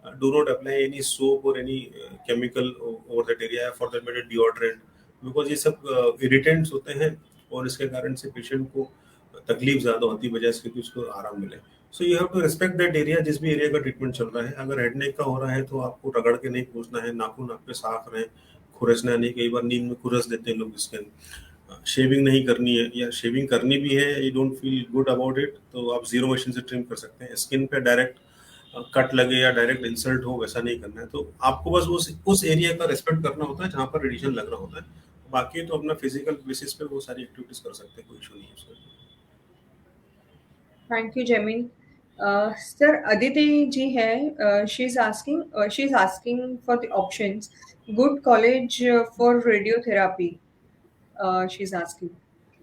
Speaker 2: do not apply any soap और any chemical over that area, for that matter deodorant, because ये सब इरिटेंट्स होते हैं और इसके कारण से पेशेंट को तकलीफ ज़्यादा होती है बजाय इसके कि उसको आराम मिले। So you have to respect that area, जिस भी एरिया का ट्रीटमेंट चल रहा है। अगर हेड नेक का हो रहा है तो आपको रगड़ के नहीं पूछना है, नाखून आपके साफ रहे, खुरसना नहीं, कई बार नींद में खुरस देते हैं लोग इसके। शेविंग नहीं करनी है, या शेविंग करनी भी है, you don't feel good about it, तो आप जीरो मशीन से ट्रिम कर सकते हैं। स्किन पे डायरेक्ट कट लगे या डायरेक्ट इंसल्ट हो वैसा नहीं करना है। तो आपको बस उस एरिया का रेस्पेक्ट करना होता है जहाँ पर रेडिएशन लग रहा होता है। बाकी तो अपना फिजिकल बेसिस पे वो सारी एक्टिविटीज कर सकते हैं, कोई इशू नहीं है उसमें।
Speaker 1: Thank you, Jamin. Sir, Aditi ji hai. She's asking for the options. Good college for radiotherapy. She's asking.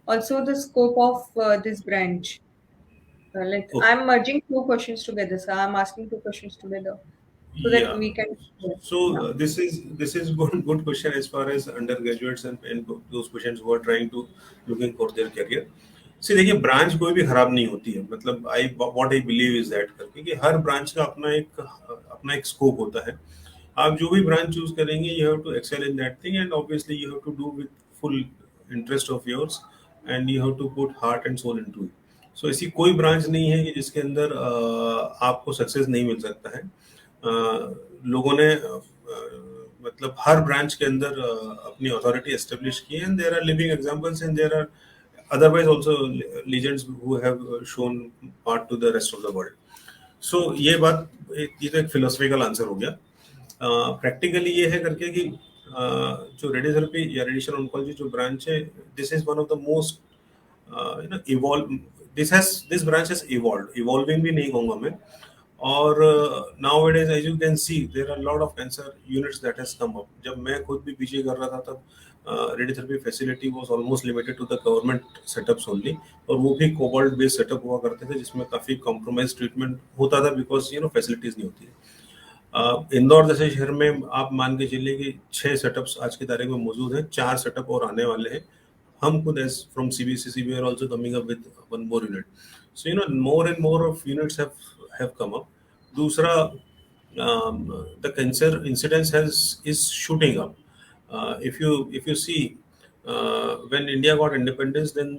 Speaker 1: Also, the scope of this branch. Like
Speaker 2: okay,
Speaker 1: I'm merging two questions together, sir. I'm asking two questions together so that
Speaker 2: या
Speaker 1: we can.
Speaker 2: so
Speaker 1: Yeah.
Speaker 2: this is good question as far as undergraduates and those patients who are trying to looking for their career. See, देखिए branch कोई भी खराब नहीं होती है, मतलब I what I believe is that करके कि हर ब्रांच का अपना एक स्कोप होता है। आप जो भी ब्रांच चूज करेंगे you have to excel in that thing, and obviously you have to do with full interest of yours, and you have to put heart and soul into it. So ऐसी कोई branch नहीं है कि जिसके अंदर आपको success नहीं मिल सकता है। लोगों ने मतलब हर ब्रांच के अंदर अपनी अथॉरिटी एस्टेब्लिश की, and there are living examples and there are otherwise also legends who have shown part to the rest of the world. So ये तो एक फिलोसफिकल आंसर हो गया। प्रैक्टिकली ये है करके कि जो रेडियोथेरेपी या रेडिएशन ऑन्कोलॉजी जो ब्रांच है, this is one of the most evolve, this branch has evolving भी नहीं कहूंगा मैं, और nowadays as you can see there are a lot of cancer units that has come up. जब मैं खुद भी पीछे कर रहा था तब radiotherapy facility was almost limited to the government setups only, और वो भी कोबाल्ट बेस्ड सेटअप हुआ करते थे जिसमें काफी कॉम्प्रोमाइज ट्रीटमेंट होता था बिकॉज फैसिलिटीज नहीं होती है। इंदौर जैसे शहर में आप मान के चलिए कि 6 सेटअप्स आज की तारीख में मौजूद हैं, 4 सेटअप और आने वाले हैं। हम खुद as from CBCC we are also coming up with one more unit, so more and more of units have come up. दूसरा, the cancer incidence has is shooting up. If you see, when India got independence, then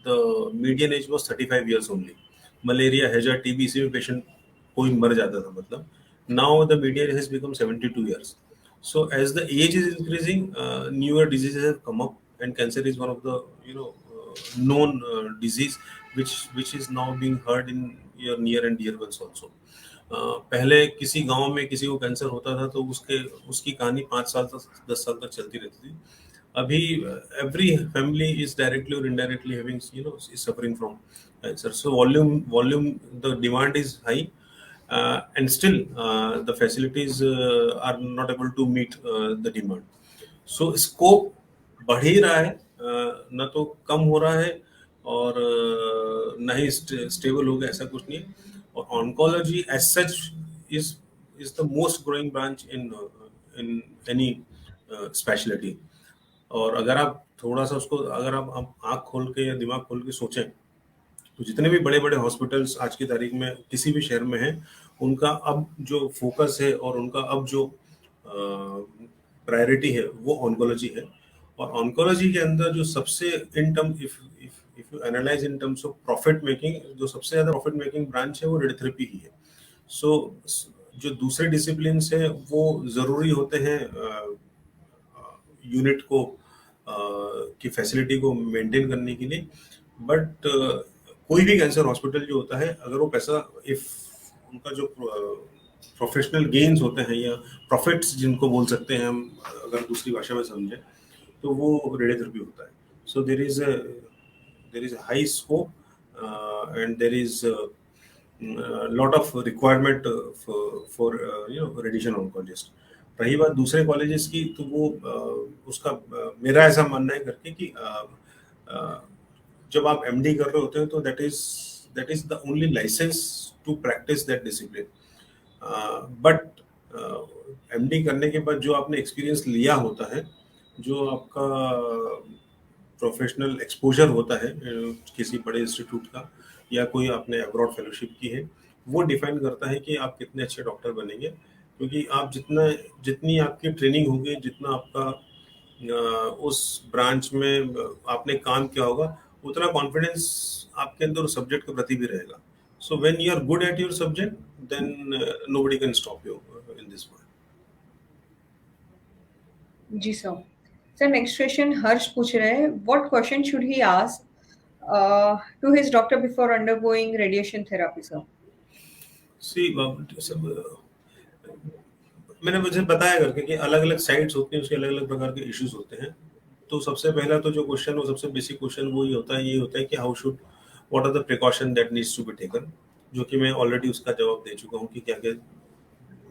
Speaker 2: the median age was 35 years only. Malaria, हैजा, TB, इसी में patient कोई मर जाता था मतलब। Now the median has become 72 years. So as the age is increasing, newer diseases have come up, and cancer is one of the known disease which is now being heard in your near and dear ones also. पहले किसी गांव में किसी को cancer होता था तो उसकी कहानी 5 साल तक 10 साल तक चलती रहती थी। अभी एवरी फैमिली इज डायरेक्टली और indirectly having is suffering from cancer. So volume the demand is high, and still the facilities are not able to meet the demand. So scope बढ़ ही रहा है, न तो कम हो रहा है और न ही स्टेबल हो गया, ऐसा कुछ नहीं है। और oncology as such is the most growing branch in any speciality. और अगर आप थोड़ा सा उसको अगर आप आंख खोल के या दिमाग खोल के सोचें तो जितने भी बड़े बड़े हॉस्पिटल्स आज की तारीख में किसी भी शहर में हैं, उनका अब जो फोकस है और उनका अब जो प्रायोरिटी है वो ऑन्कोलॉजी है। और ऑन्कोलॉजी के अंदर जो सबसे in term if you analyse in terms of profit making, जो सबसे ज्यादा प्रॉफिट मेकिंग ब्रांच है वो रेडियोथेरेपी ही है। सो जो दूसरे डिसिप्लिन है वो जरूरी होते हैं यूनिट को की फैसिलिटी को मेंटेन करने के लिए, बट कोई भी कैंसर हॉस्पिटल जो होता है, अगर वो पैसा इफ उनका जो प्रोफेशनल गेन्स होते हैं या प्रॉफिट्स जिनको बोल सकते हैं हम अगर दूसरी भाषा में समझें, तो वो रेडियोथेरेपी होता है। So there is a high scope and there is lot of requirement for radiation oncologist. रही बात दूसरे कॉलेजेस की, तो वो उसका मेरा ऐसा मानना है करके कि जब आप एमडी कर रहे होते हैं तो that is the only licence to practise that discipline. But MD करने के बाद जो आपने एक्सपीरियंस लिया होता है, जो आपका प्रोफेशनल एक्सपोजर होता है किसी बड़े इंस्टीट्यूट का या कोई आपने अब्रॉड फेलोशिप की है, वो डिफाइन करता है कि आप कितने अच्छे डॉक्टर बनेंगे। क्योंकि आप जितनी आपकी ट्रेनिंग होगी, जितना आपका उस ब्रांच में आपने काम किया होगा, उतना कॉन्फिडेंस आपके अंदर उस सब्जेक्ट के प्रति भी रहेगा। So when you are good at your subject, then nobody can stop you in this world.
Speaker 1: जी sir. Sir next question Harsh पूछ रहे हैं, what question should he ask to his doctor before undergoing radiation therapy sir?
Speaker 2: See मैंने मुझे बताया करके कि अलग अलग साइट्स होती हैं, उसके अलग अलग प्रकार के इश्यूज होते हैं। तो सबसे पहला तो जो क्वेश्चन, वो सबसे बेसिक क्वेश्चन वो ये होता है कि how should what are the precaution that needs to be taken, जो कि मैं ऑलरेडी उसका जवाब दे चुका हूँ कि क्या क्या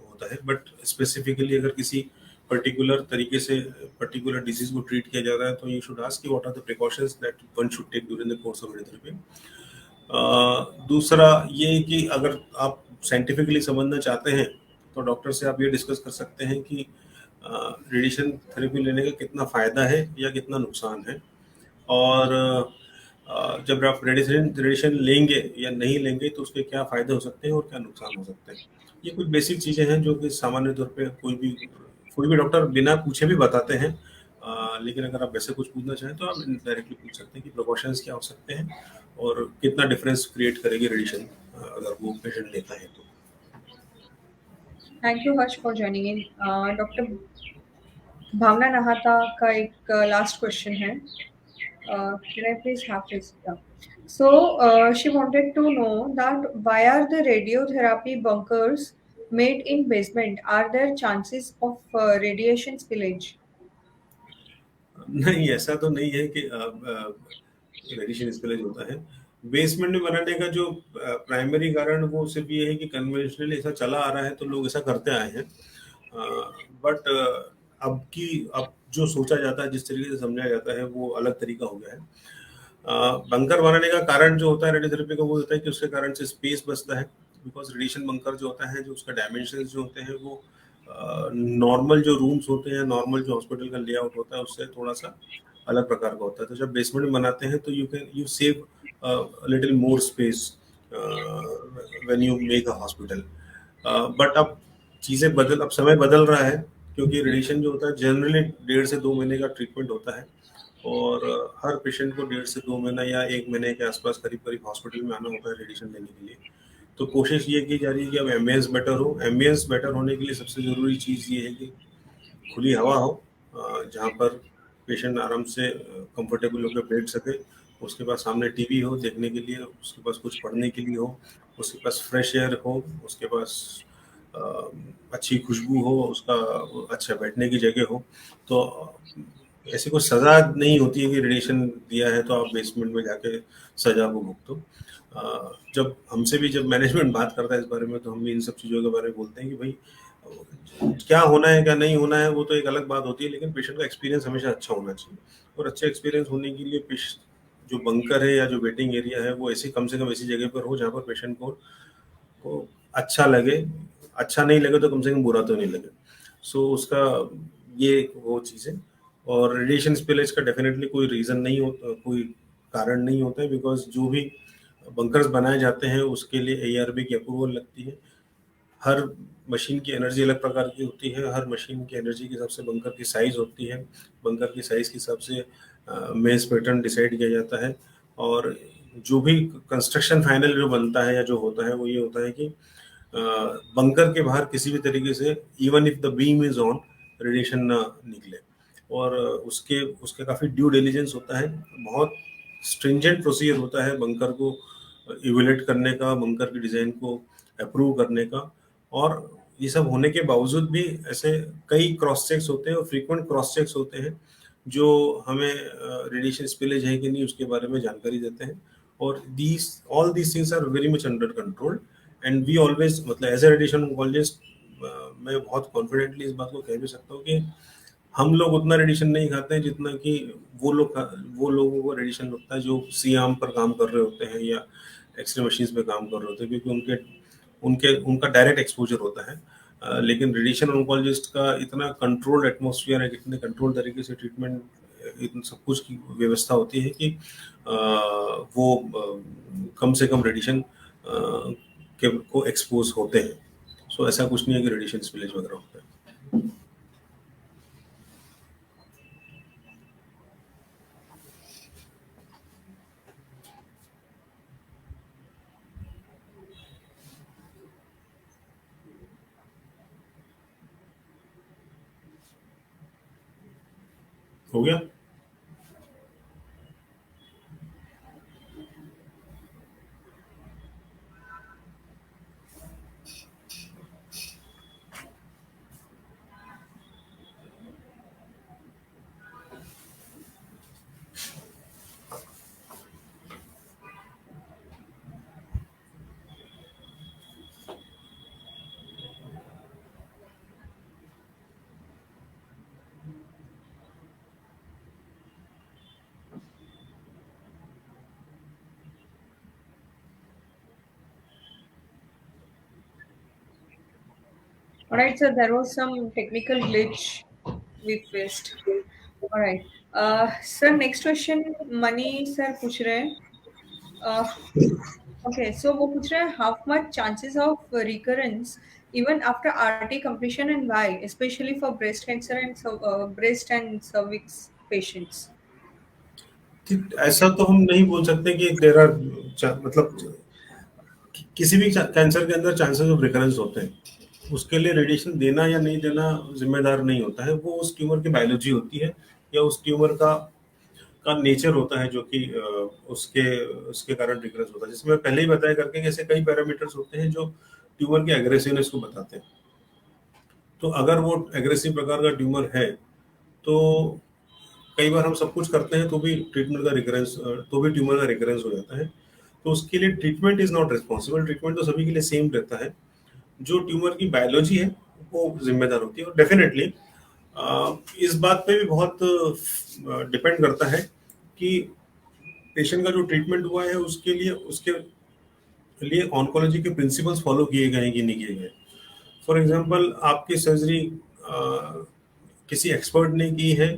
Speaker 2: होता है। बट स्पेसिफिकली अगर किसी पर्टिकुलर तरीके से पर्टिकुलर डिजीज को ट्रीट किया जा रहा है, तो यू शुड आस्क कि what are the precautions that one should take during the course of radiotherapy. दूसरा ये कि अगर आप साइंटिफिकली समझना चाहते हैं तो डॉक्टर से आप ये डिस्कस कर सकते हैं कि रेडिएशन थेरेपी लेने का कितना फ़ायदा है या कितना नुकसान है, और जब आप रेडिएशन लेंगे या नहीं लेंगे तो उसके क्या फ़ायदे हो सकते हैं और क्या नुकसान हो सकते हैं। ये कुछ बेसिक चीज़ें हैं जो कि सामान्य तौर पे कोई भी डॉक्टर बिना पूछे भी बताते हैं। लेकिन अगर आप वैसे कुछ पूछना चाहें तो आप डायरेक्टली पूछ सकते हैं कि प्रिकॉशंस क्या हो सकते हैं और कितना डिफरेंस क्रिएट करेगी रेडिएशन अगर वो पेशेंट लेता है तो।
Speaker 1: Thank you Harsh for joining in. Doctor Bhavna Nahata का एक लास्ट क्वेश्चन है। Can I please have this? Yeah. So she wanted to know that why are the radiotherapy bunkers made in basement? Are there chances of radiation spillage?
Speaker 2: नहीं, ऐसा तो नहीं है कि radiation spillage होता है। बेसमेंट में बनाने का जो प्राइमरी कारण वो सिर्फ ये है कि कन्वेंशनली ऐसा चला आ रहा है तो लोग ऐसा करते आए हैं। बट अब जो सोचा जाता है, जिस तरीके से समझा जाता है, वो अलग तरीका हो गया है। बंकर बनाने का कारण जो होता है रेडियोथेरेपी का, वो होता है कि उसके कारण से स्पेस बचता है। बिकॉज रेडिएशन बंकर जो होता है, जो उसका डायमेंशन जो होते हैं वो नॉर्मल जो रूम्स होते हैं, नॉर्मल जो हॉस्पिटल का लेआउट होता है उससे थोड़ा सा अलग प्रकार का होता है। तो जब बेसमेंट में बनाते हैं तो you save little more space when you make a hospital. But अब समय बदल रहा है, क्योंकि रेडिएशन जो होता है जनरली 1.5 से 2 महीने का ट्रीटमेंट होता है। और हर पेशेंट को 1.5 से 2 महीना या 1 महीने के आसपास करीब करीब हॉस्पिटल में आना होता है रेडिएशन लेने के लिए। तो कोशिश ये की जा रही है कि अब एम्बियंस बेटर हो। एम्बियंस बेटर होने के लिए सबसे ज़रूरी चीज़ ये है कि खुली हवा हो, जहाँ पर पेशेंट आराम से कंफर्टेबल होकर बैठ सके। उसके पास सामने टीवी हो देखने के लिए, उसके पास कुछ पढ़ने के लिए हो, उसके पास फ्रेश एयर हो, उसके पास अ, अच्छी खुशबू हो, उसका अच्छा बैठने की जगह हो। तो ऐसी कोई सज़ा नहीं होती है कि रेडिएशन दिया है तो आप बेसमेंट में जाके सज़ा को भुगतो। जब मैनेजमेंट बात करता है इस बारे में, तो हम भी इन सब चीज़ों के बारे में बोलते हैं कि भाई क्या होना है क्या नहीं होना है वो तो एक अलग बात होती है, लेकिन पेशेंट का एक्सपीरियंस हमेशा अच्छा होना चाहिए। और अच्छे एक्सपीरियंस होने के लिए जो बंकर है या जो वेटिंग एरिया है वो ऐसी कम से कम ऐसी जगह पर हो जहाँ पर पेशेंट को अच्छा लगे। अच्छा नहीं लगे तो कम से कम बुरा तो नहीं लगे। सो उसका ये वो चीज़ है। और रेडिएशन स्पिलेज का डेफिनेटली कोई रीज़न नहीं होता, कोई कारण नहीं होता है, बिकॉज जो भी बंकर्स बनाए जाते हैं उसके लिए एआरबी की अप्रूवल लगती है। हर मशीन की एनर्जी अलग प्रकार की होती है, हर मशीन की एनर्जी के हिसाब से बंकर की साइज़ होती है, बंकर की साइज़ के हिसाब से मेस पैटर्न डिसाइड किया जाता है। और जो भी कंस्ट्रक्शन फाइनल जो बनता है या जो होता है वो ये होता है कि बंकर के बाहर किसी भी तरीके से even if the beam is on radiation ना निकले। और उसके उसके काफ़ी ड्यू डिलिजेंस होता है, बहुत स्ट्रिंजेंट प्रोसीजर होता है बंकर को इवेल्युएट करने का, बंकर की डिज़ाइन को अप्रूव करने का। और ये सब होने के बावजूद भी ऐसे कई क्रॉस चेक्स होते हैं और फ्रीक्वेंट क्रॉस चेक्स होते हैं जो हमें रेडिएशन स्पिलेज है कि नहीं उसके बारे में जानकारी देते हैं। और these all these things are very much under control. And we always, मतलब एज ए रेडिएशन oncologist, मैं बहुत कॉन्फिडेंटली इस बात को कह भी सकता हूँ कि हम लोग उतना रेडिएशन नहीं खाते हैं जितना कि वो लोगों को रेडिएशन लगता है जो सी आर्म पर काम कर रहे होते हैं या एक्सरे मशीन्स पे काम कर रहे होते हैं, क्योंकि उनके उनके उनका डायरेक्ट एक्सपोजर होता है। लेकिन रेडिएशन oncologist का इतना कंट्रोल्ड एटमॉस्फेयर है, इतने कंट्रोल तरीके से ट्रीटमेंट, इन सब कुछ की व्यवस्था होती है कि वो कम से कम रेडिएशन के को एक्सपोज होते हैं। सो ऐसा कुछ नहीं है कि रेडिएशन स्पिलेज वगैरह होता है। हो गया।
Speaker 1: All right, so there was some technical glitch we faced. All right. Sir, next question, Mani sir पूछ रहे हैं. Uh, okay, so वो पूछ रहे हैं how much chances of recurrence even after RT completion and why, especially for breast cancer and breast and cervix patients.
Speaker 2: ऐसा तो हम नहीं बोल सकते कि देर आर, मतलब किसी भी कैंसर के अंदर चांसेस ऑफ रिकरेंस होते हैं। उसके लिए रेडिएशन देना या नहीं देना जिम्मेदार नहीं होता है, वो उस ट्यूमर की बायोलॉजी होती है या उस ट्यूमर का नेचर होता है जो कि उसके उसके कारण रिकरेंस होता है। जैसे मैं पहले ही बताया करके कि ऐसे कई पैरामीटर्स होते हैं जो ट्यूमर की एग्रेसिवनेस को बताते हैं। तो अगर वो एग्रेसिव प्रकार का ट्यूमर है तो कई बार हम सब कुछ करते हैं तो भी ट्रीटमेंट का रिकरेंस, तो भी ट्यूमर का रिकरेंस हो जाता है। तो उसके लिए treatment is not responsible, treatment तो सभी के लिए सेम रहता है। जो ट्यूमर की बायोलॉजी है वो जिम्मेदार होती है। और डेफिनेटली इस बात पे भी बहुत डिपेंड करता है कि पेशेंट का जो ट्रीटमेंट हुआ है उसके लिए ऑन्कोलॉजी के प्रिंसिपल्स फॉलो किए गए हैं कि नहीं किए गए। फॉर एग्जांपल आपकी सर्जरी किसी एक्सपर्ट ने की है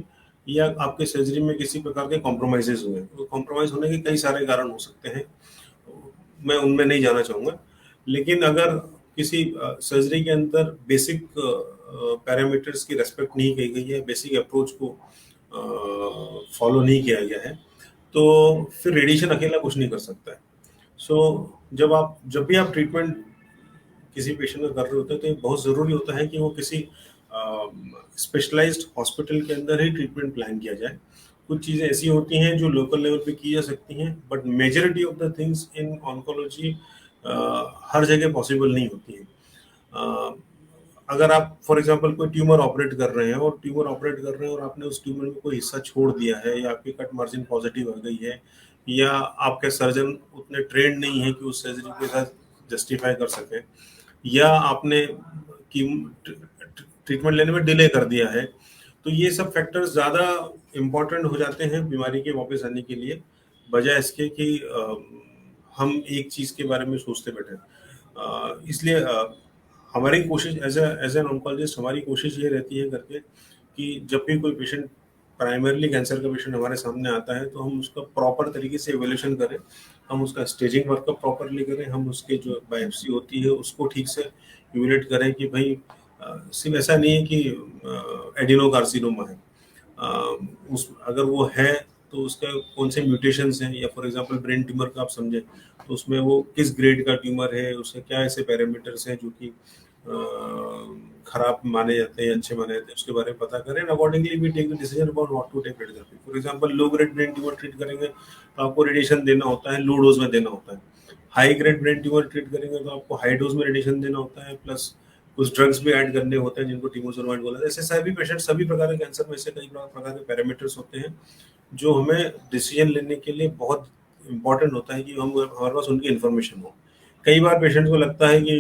Speaker 2: या आपके सर्जरी में किसी प्रकार के कॉम्प्रोमाइजेज हुए, तो कॉम्प्रोमाइज होने के कई सारे कारण हो सकते हैं, मैं उनमें नहीं जाना चाहूँगा। लेकिन अगर किसी सर्जरी के अंदर बेसिक पैरामीटर्स की रेस्पेक्ट नहीं की गई है, बेसिक अप्रोच को फॉलो नहीं किया गया है, तो फिर रेडिएशन अकेला कुछ नहीं कर सकता है। सो जब भी आप ट्रीटमेंट किसी पेशेंट का कर रहे होते हैं, तो ये बहुत ज़रूरी होता है कि वो किसी स्पेशलाइज्ड हॉस्पिटल के अंदर ही ट्रीटमेंट प्लान किया जाए। कुछ चीज़ें ऐसी होती हैं जो लोकल लेवल पे की जा सकती हैं, but majority of the things in oncology हर जगह पॉसिबल नहीं होती हैं। अ, अगर आप फॉर एग्जांपल कोई ट्यूमर ऑपरेट कर रहे हैं और आपने उस ट्यूमर में कोई हिस्सा छोड़ दिया है, या आपकी कट मार्जिन पॉजिटिव आ गई है, या आपके सर्जन उतने ट्रेंड नहीं है कि उस सर्जरी के साथ जस्टिफाई कर सके, या आपने की ट्रीटमेंट लेने में डिले कर दिया है, तो ये सब फैक्टर्स ज़्यादा इम्पोर्टेंट हो जाते हैं बीमारी के वापस आने के लिए, बजाय इसके कि हम एक चीज़ के बारे में सोचते बैठे। इसलिए हमारी कोशिश एज एन ऑन्कोलॉजिस्ट, हमारी कोशिश ये रहती है करके कि जब भी कोई पेशेंट, प्राइमरीली कैंसर का पेशेंट हमारे सामने आता है, तो हम उसका प्रॉपर तरीके से एवेल्यूशन करें, हम उसका स्टेजिंग वर्कअप प्रॉपरली करें, हम उसके जो बायोप्सी होती है उसको ठीक से इवेल्यूएट करें कि भाई सिर्फ ऐसा नहीं है कि एडिनोकार्सिनोमा है, उस अगर वो है तो उसका कौन से म्यूटेशंस हैं, या फॉर एग्जांपल ब्रेन ट्यूमर का आप समझें तो उसमें वो किस ग्रेड का ट्यूमर है, उसके क्या ऐसे पैरामीटर्स हैं जो कि खराब माने जाते हैं, अच्छे माने जाते हैं, उसके बारे में पता करें। Accordingly we take the decision about what to take radiotherapy. For example low grade brain tumour treat करेंगे तो आपको रेडिएशन देना होता है, लो डोज में देना होता है। High grade brain tumour treat करेंगे तो आपको हाई डोज में रेडिएशन देना होता है, प्लस कुछ ड्रग्स भी ऐड करने होते हैं जिनको टिमोसोलमाइड बोला जाता है। ऐसे सभी पेशेंट, सभी प्रकार के कैंसर में से कई प्रकार के पैरामीटर्स होते हैं जो हमें डिसीजन लेने के लिए बहुत इंपॉर्टेंट होता है कि हम हमारे पास उनकी इन्फॉर्मेशन हो। कई बार पेशेंट को लगता है कि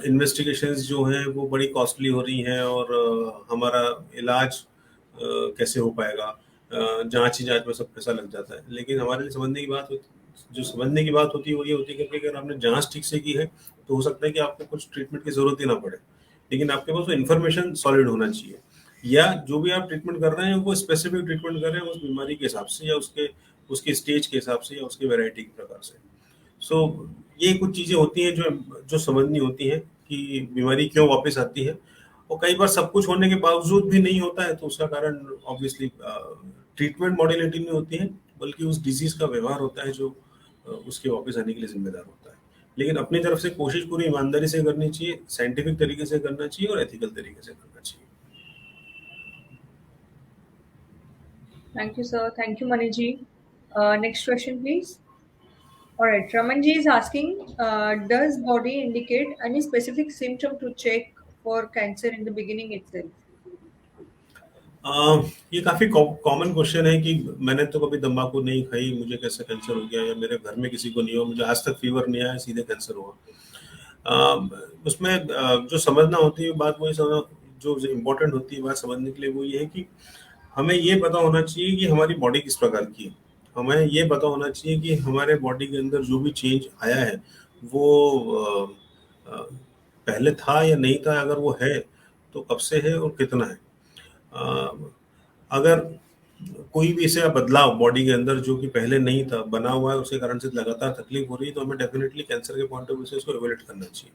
Speaker 2: इन्वेस्टिगेशंस जो हैं वो बड़ी कॉस्टली हो रही हैं और हमारा इलाज कैसे हो पाएगा, जांच ही जांच में सब पैसा लग जाता है। लेकिन हमारे लिए समझने की बात होती है वो ये होती है कि अगर आपने जांच ठीक से की है तो हो सकता है कि आपको कुछ ट्रीटमेंट की जरूरत ही ना पड़े, लेकिन आपके पास वो इन्फॉर्मेशन सॉलिड होना चाहिए, या जो भी आप ट्रीटमेंट कर रहे हैं वो स्पेसिफिक ट्रीटमेंट कर रहे हैं उस बीमारी के हिसाब से, या उसके स्टेज के हिसाब से, या उसके वैरायटी के प्रकार से। सो ये कुछ चीज़ें होती हैं जो जो समझनी होती हैं कि बीमारी क्यों वापस आती है, और कई बार सब कुछ होने के बावजूद भी नहीं होता है, तो उसका कारण ऑब्वियसली ट्रीटमेंट मॉडलिटी नहीं होती है, बल्कि उस डिजीज का व्यवहार होता है जो उसके वापस आने के लिए जिम्मेदार होता है। लेकिन अपनी तरफ से कोशिश पूरी ईमानदारी से करनी चाहिए, साइंटिफिक तरीके से करना चाहिए और एथिकल तरीके से करना चाहिए।
Speaker 1: Thank you, sir. Thank you, Maniji. Next question, please. All right, Ramanji is asking, does body indicate any specific symptom to check for cancer in the beginning itself?
Speaker 2: ये काफ़ी कॉमन क्वेश्चन है कि मैंने तो कभी तंबाकू नहीं खाई, मुझे कैसे कैंसर हो गया, या मेरे घर में किसी को नहीं हुआ, मुझे आज तक फीवर नहीं आया, सीधे कैंसर हुआ। उसमें जो समझना होती है बात, वही समझना जो इम्पोर्टेंट होती है बात समझने के लिए, वो ये है कि हमें ये पता होना चाहिए कि हमारी बॉडी किस प्रकार की है। हमें ये पता होना चाहिए कि हमारे बॉडी के अंदर जो भी चेंज आया है वो पहले था या नहीं था, अगर वो है तो कब से है और कितना है। अगर कोई भी ऐसा बदलाव बॉडी के अंदर जो कि पहले नहीं था बना हुआ है, उसके कारण से लगातार तकलीफ हो रही है, तो हमें डेफिनेटली कैंसर के पॉइंट ऑफ व्यू से इसको एवेल्यूएट करना चाहिए।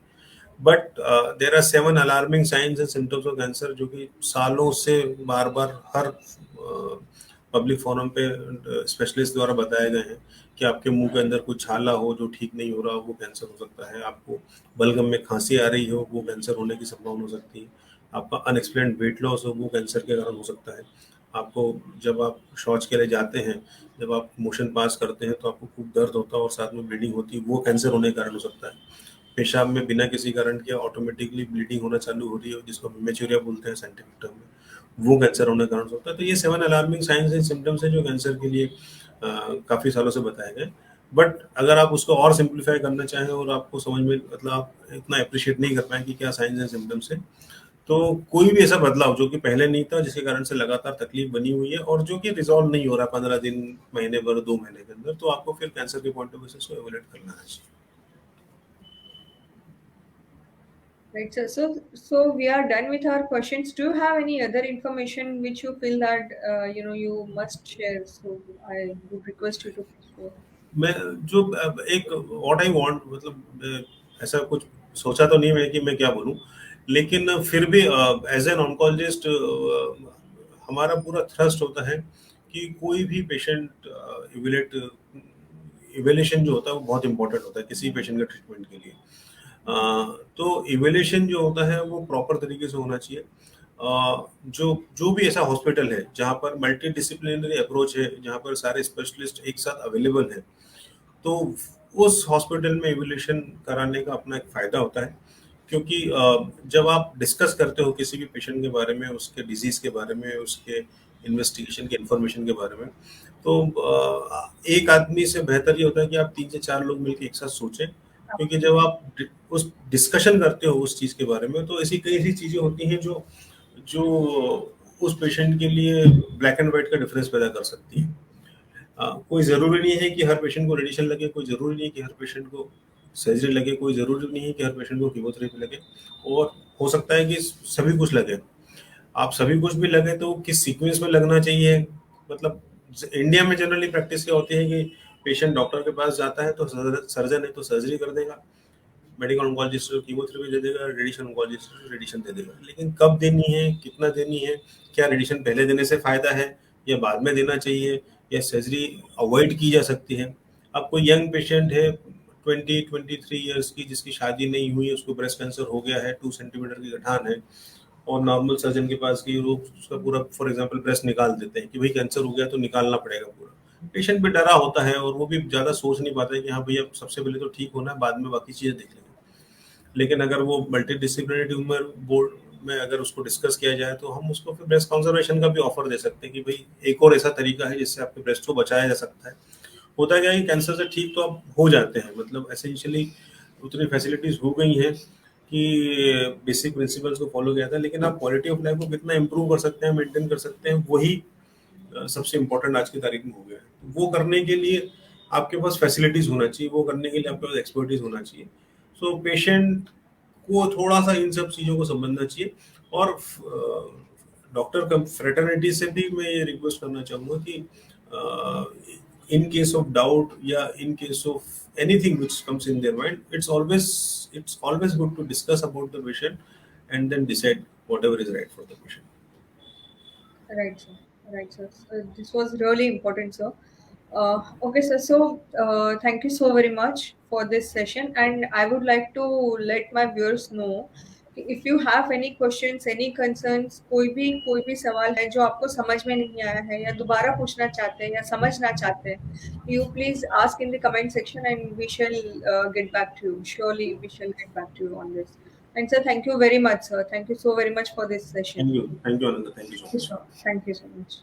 Speaker 2: But there are 7 alarming signs and symptoms of cancer जो कि सालों से बार बार हर पब्लिक फोरम पे स्पेशलिस्ट द्वारा बताए गए हैं कि आपके मुंह के अंदर कुछ छाला हो जो ठीक नहीं हो रहा, वो कैंसर हो सकता है। आपको बलगम में खांसी आ रही हो, वो कैंसर होने की संभावना हो सकती है। आपका अनएक्सप्लेन्ड वेट लॉस हो, वो कैंसर के कारण हो सकता है। आपको जब आप शौच के लिए जाते हैं, जब आप मोशन पास करते हैं तो आपको खूब दर्द होता है और साथ में ब्लीडिंग होती है, वो कैंसर होने के कारण हो सकता है। पेशाब में बिना किसी कारण के ऑटोमेटिकली ब्लीडिंग होना चालू हो रही है, जिसको हेमेचूरिया बोलते हैं साइंटिफिक टर्म में, वो कैंसर होने का कारण हो सकता है। तो ये 7 अलार्मिंग साइंस एंड सिम्टम्स है जो कैंसर के लिए काफ़ी सालों से बताए गए। बट अगर आप उसको और सिंप्लीफाई करना चाहें और आपको समझ में मतलब आप इतना अप्रिशिएट नहीं कर पाए कि क्या साइंस एंड सिम्टम्स है, तो कोई भी ऐसा बदलाव जो कि पहले नहीं था, जिसके कारण से लगातार तकलीफ बनी हुई है और जो कि रिजॉल्व नहीं हो रहा 15 दिन, महीने भर, 2 महीने के अंदर, तो आपको फिर कैंसर के पॉइंट ऑफ व्यू से इसको एवोलेट करना है।
Speaker 1: Right, sir. So we are done with our questions. Do you have any other information which you feel that you must share? So I would request you to share.
Speaker 2: मैं जो एक what I want मतलब ऐसा कुछ सोचा तो नहीं मैं कि मैं क्या बोलूं, लेकिन फिर भी एज एन ऑन्कोलॉजिस्ट हमारा पूरा थ्रस्ट होता है कि कोई भी पेशेंट इवेल्यूशन जो होता है वो बहुत इंपॉर्टेंट होता है किसी पेशेंट के ट्रीटमेंट के लिए। तो इवेल्यूशन जो होता है वो प्रॉपर तरीके से होना चाहिए। जो जो भी ऐसा हॉस्पिटल है जहाँ पर मल्टी डिसिप्लिनरी अप्रोच है, जहाँ पर सारे स्पेशलिस्ट एक साथ अवेलेबल है, तो उस हॉस्पिटल में इवोल्यूशन कराने का अपना एक फायदा होता है। क्योंकि जब आप डिस्कस करते हो किसी भी पेशेंट के बारे में, उसके डिजीज के बारे में, उसके इन्वेस्टिगेशन के इंफॉर्मेशन के बारे में, तो एक आदमी से बेहतर ये होता है कि आप 3 से 4 लोग मिलकर एक साथ सोचें। क्योंकि जब आप उस डिस्कशन करते हो उस चीज के बारे में, तो ऐसी कई ऐसी चीजें होती हैं जो जो उस पेशेंट के लिए ब्लैक एंड व्हाइट का डिफरेंस पैदा कर सकती है। कोई ज़रूरी नहीं है कि हर पेशेंट को रेडिएशन लगे, कोई ज़रूरी नहीं है कि हर पेशेंट को सर्जरी लगे, कोई ज़रूरी नहीं है कि हर पेशेंट को कीमोथेरेपी लगे, और हो सकता है कि सभी कुछ लगे। आप सभी कुछ भी लगे तो किस सीक्वेंस में लगना चाहिए, मतलब इंडिया में जनरली प्रैक्टिस क्या होती है कि पेशेंट डॉक्टर के पास जाता है तो सर्जन है तो सर्जरी कर देगा, मेडिकल ऑन्कोलॉजिस्ट कीमोथेरेपी दे देगा, रेडिएशन ऑन्कोलॉजिस्ट रेडिएशन दे देगा। लेकिन कब देनी है, कितना देनी है, क्या रेडिएशन पहले देने से फायदा है या बाद में देना चाहिए, या सर्जरी अवॉइड की जा सकती है। अब कोई यंग पेशेंट है 23 ईयर्स की, जिसकी शादी नहीं हुई है, उसको ब्रेस्ट कैंसर हो गया है, 2 सेंटीमीटर की गठान है, और नॉर्मल सर्जन के पास की वो उसका पूरा फॉर एग्जांपल ब्रेस्ट निकाल देते हैं कि भाई कैंसर हो गया तो निकालना पड़ेगा पूरा। पेशेंट भी डरा होता है और वो भी ज़्यादा सोच नहीं पाता है कि हाँ भैया सबसे पहले तो ठीक होना है, बाद में बाकी चीज़ें देख लेंगे। लेकिन अगर वो मल्टी डिसिप्लिनरी ट्यूमर बोर्ड में अगर उसको डिस्कस किया जाए, तो हम उसको फिर ब्रेस्ट कंजर्वेशन का भी ऑफर दे सकते हैं कि भाई एक और ऐसा तरीका है जिससे आपके ब्रेस्ट को बचाया जा सकता है। होता क्या है कि कैंसर से ठीक तो अब हो जाते हैं, मतलब एसेंशियली उतनी फैसिलिटीज हो गई हैं कि बेसिक प्रिंसिपल्स को फॉलो किया था, लेकिन आप क्वालिटी ऑफ लाइफ को कितना इंप्रूव कर सकते हैं, मेंटेन कर सकते हैं, वही सबसे इम्पोर्टेंट आज की तारीख में हो गया है। तो वो करने के लिए आपके पास फैसिलिटीज होना चाहिए, वो करने के लिए आपके पास एक्सपर्टीज होना चाहिए। सो पेशेंट को थोड़ा सा इन सब चीज़ों को समझना चाहिए। और डॉक्टर फ्रेटर्निटी से भी मैं ये रिक्वेस्ट करना चाहूँगा कि इन केस ऑफ डाउट या in case of anything which comes in their mind, it's always good to discuss about the patient and then decide whatever is right for the patient.
Speaker 1: Right, sir. Right, sir. So this was really important, sir. Okay, sir. So thank you so very much for this session, and I would like to let my viewers know कि if you have any questions, any concerns, कोई भी सवाल है जो आपको समझ में नहीं आया है या दोबारा पूछना चाहते हैं या समझना चाहते हैं, you please ask in the comment section and we shall get back to you. Surely we shall get back to you on this. And sir, thank you very much, sir. Thank you so very much for this session.
Speaker 2: Thank you, Ananda. Thank you so
Speaker 1: Yes,
Speaker 2: much.
Speaker 1: sir. Thank you so much.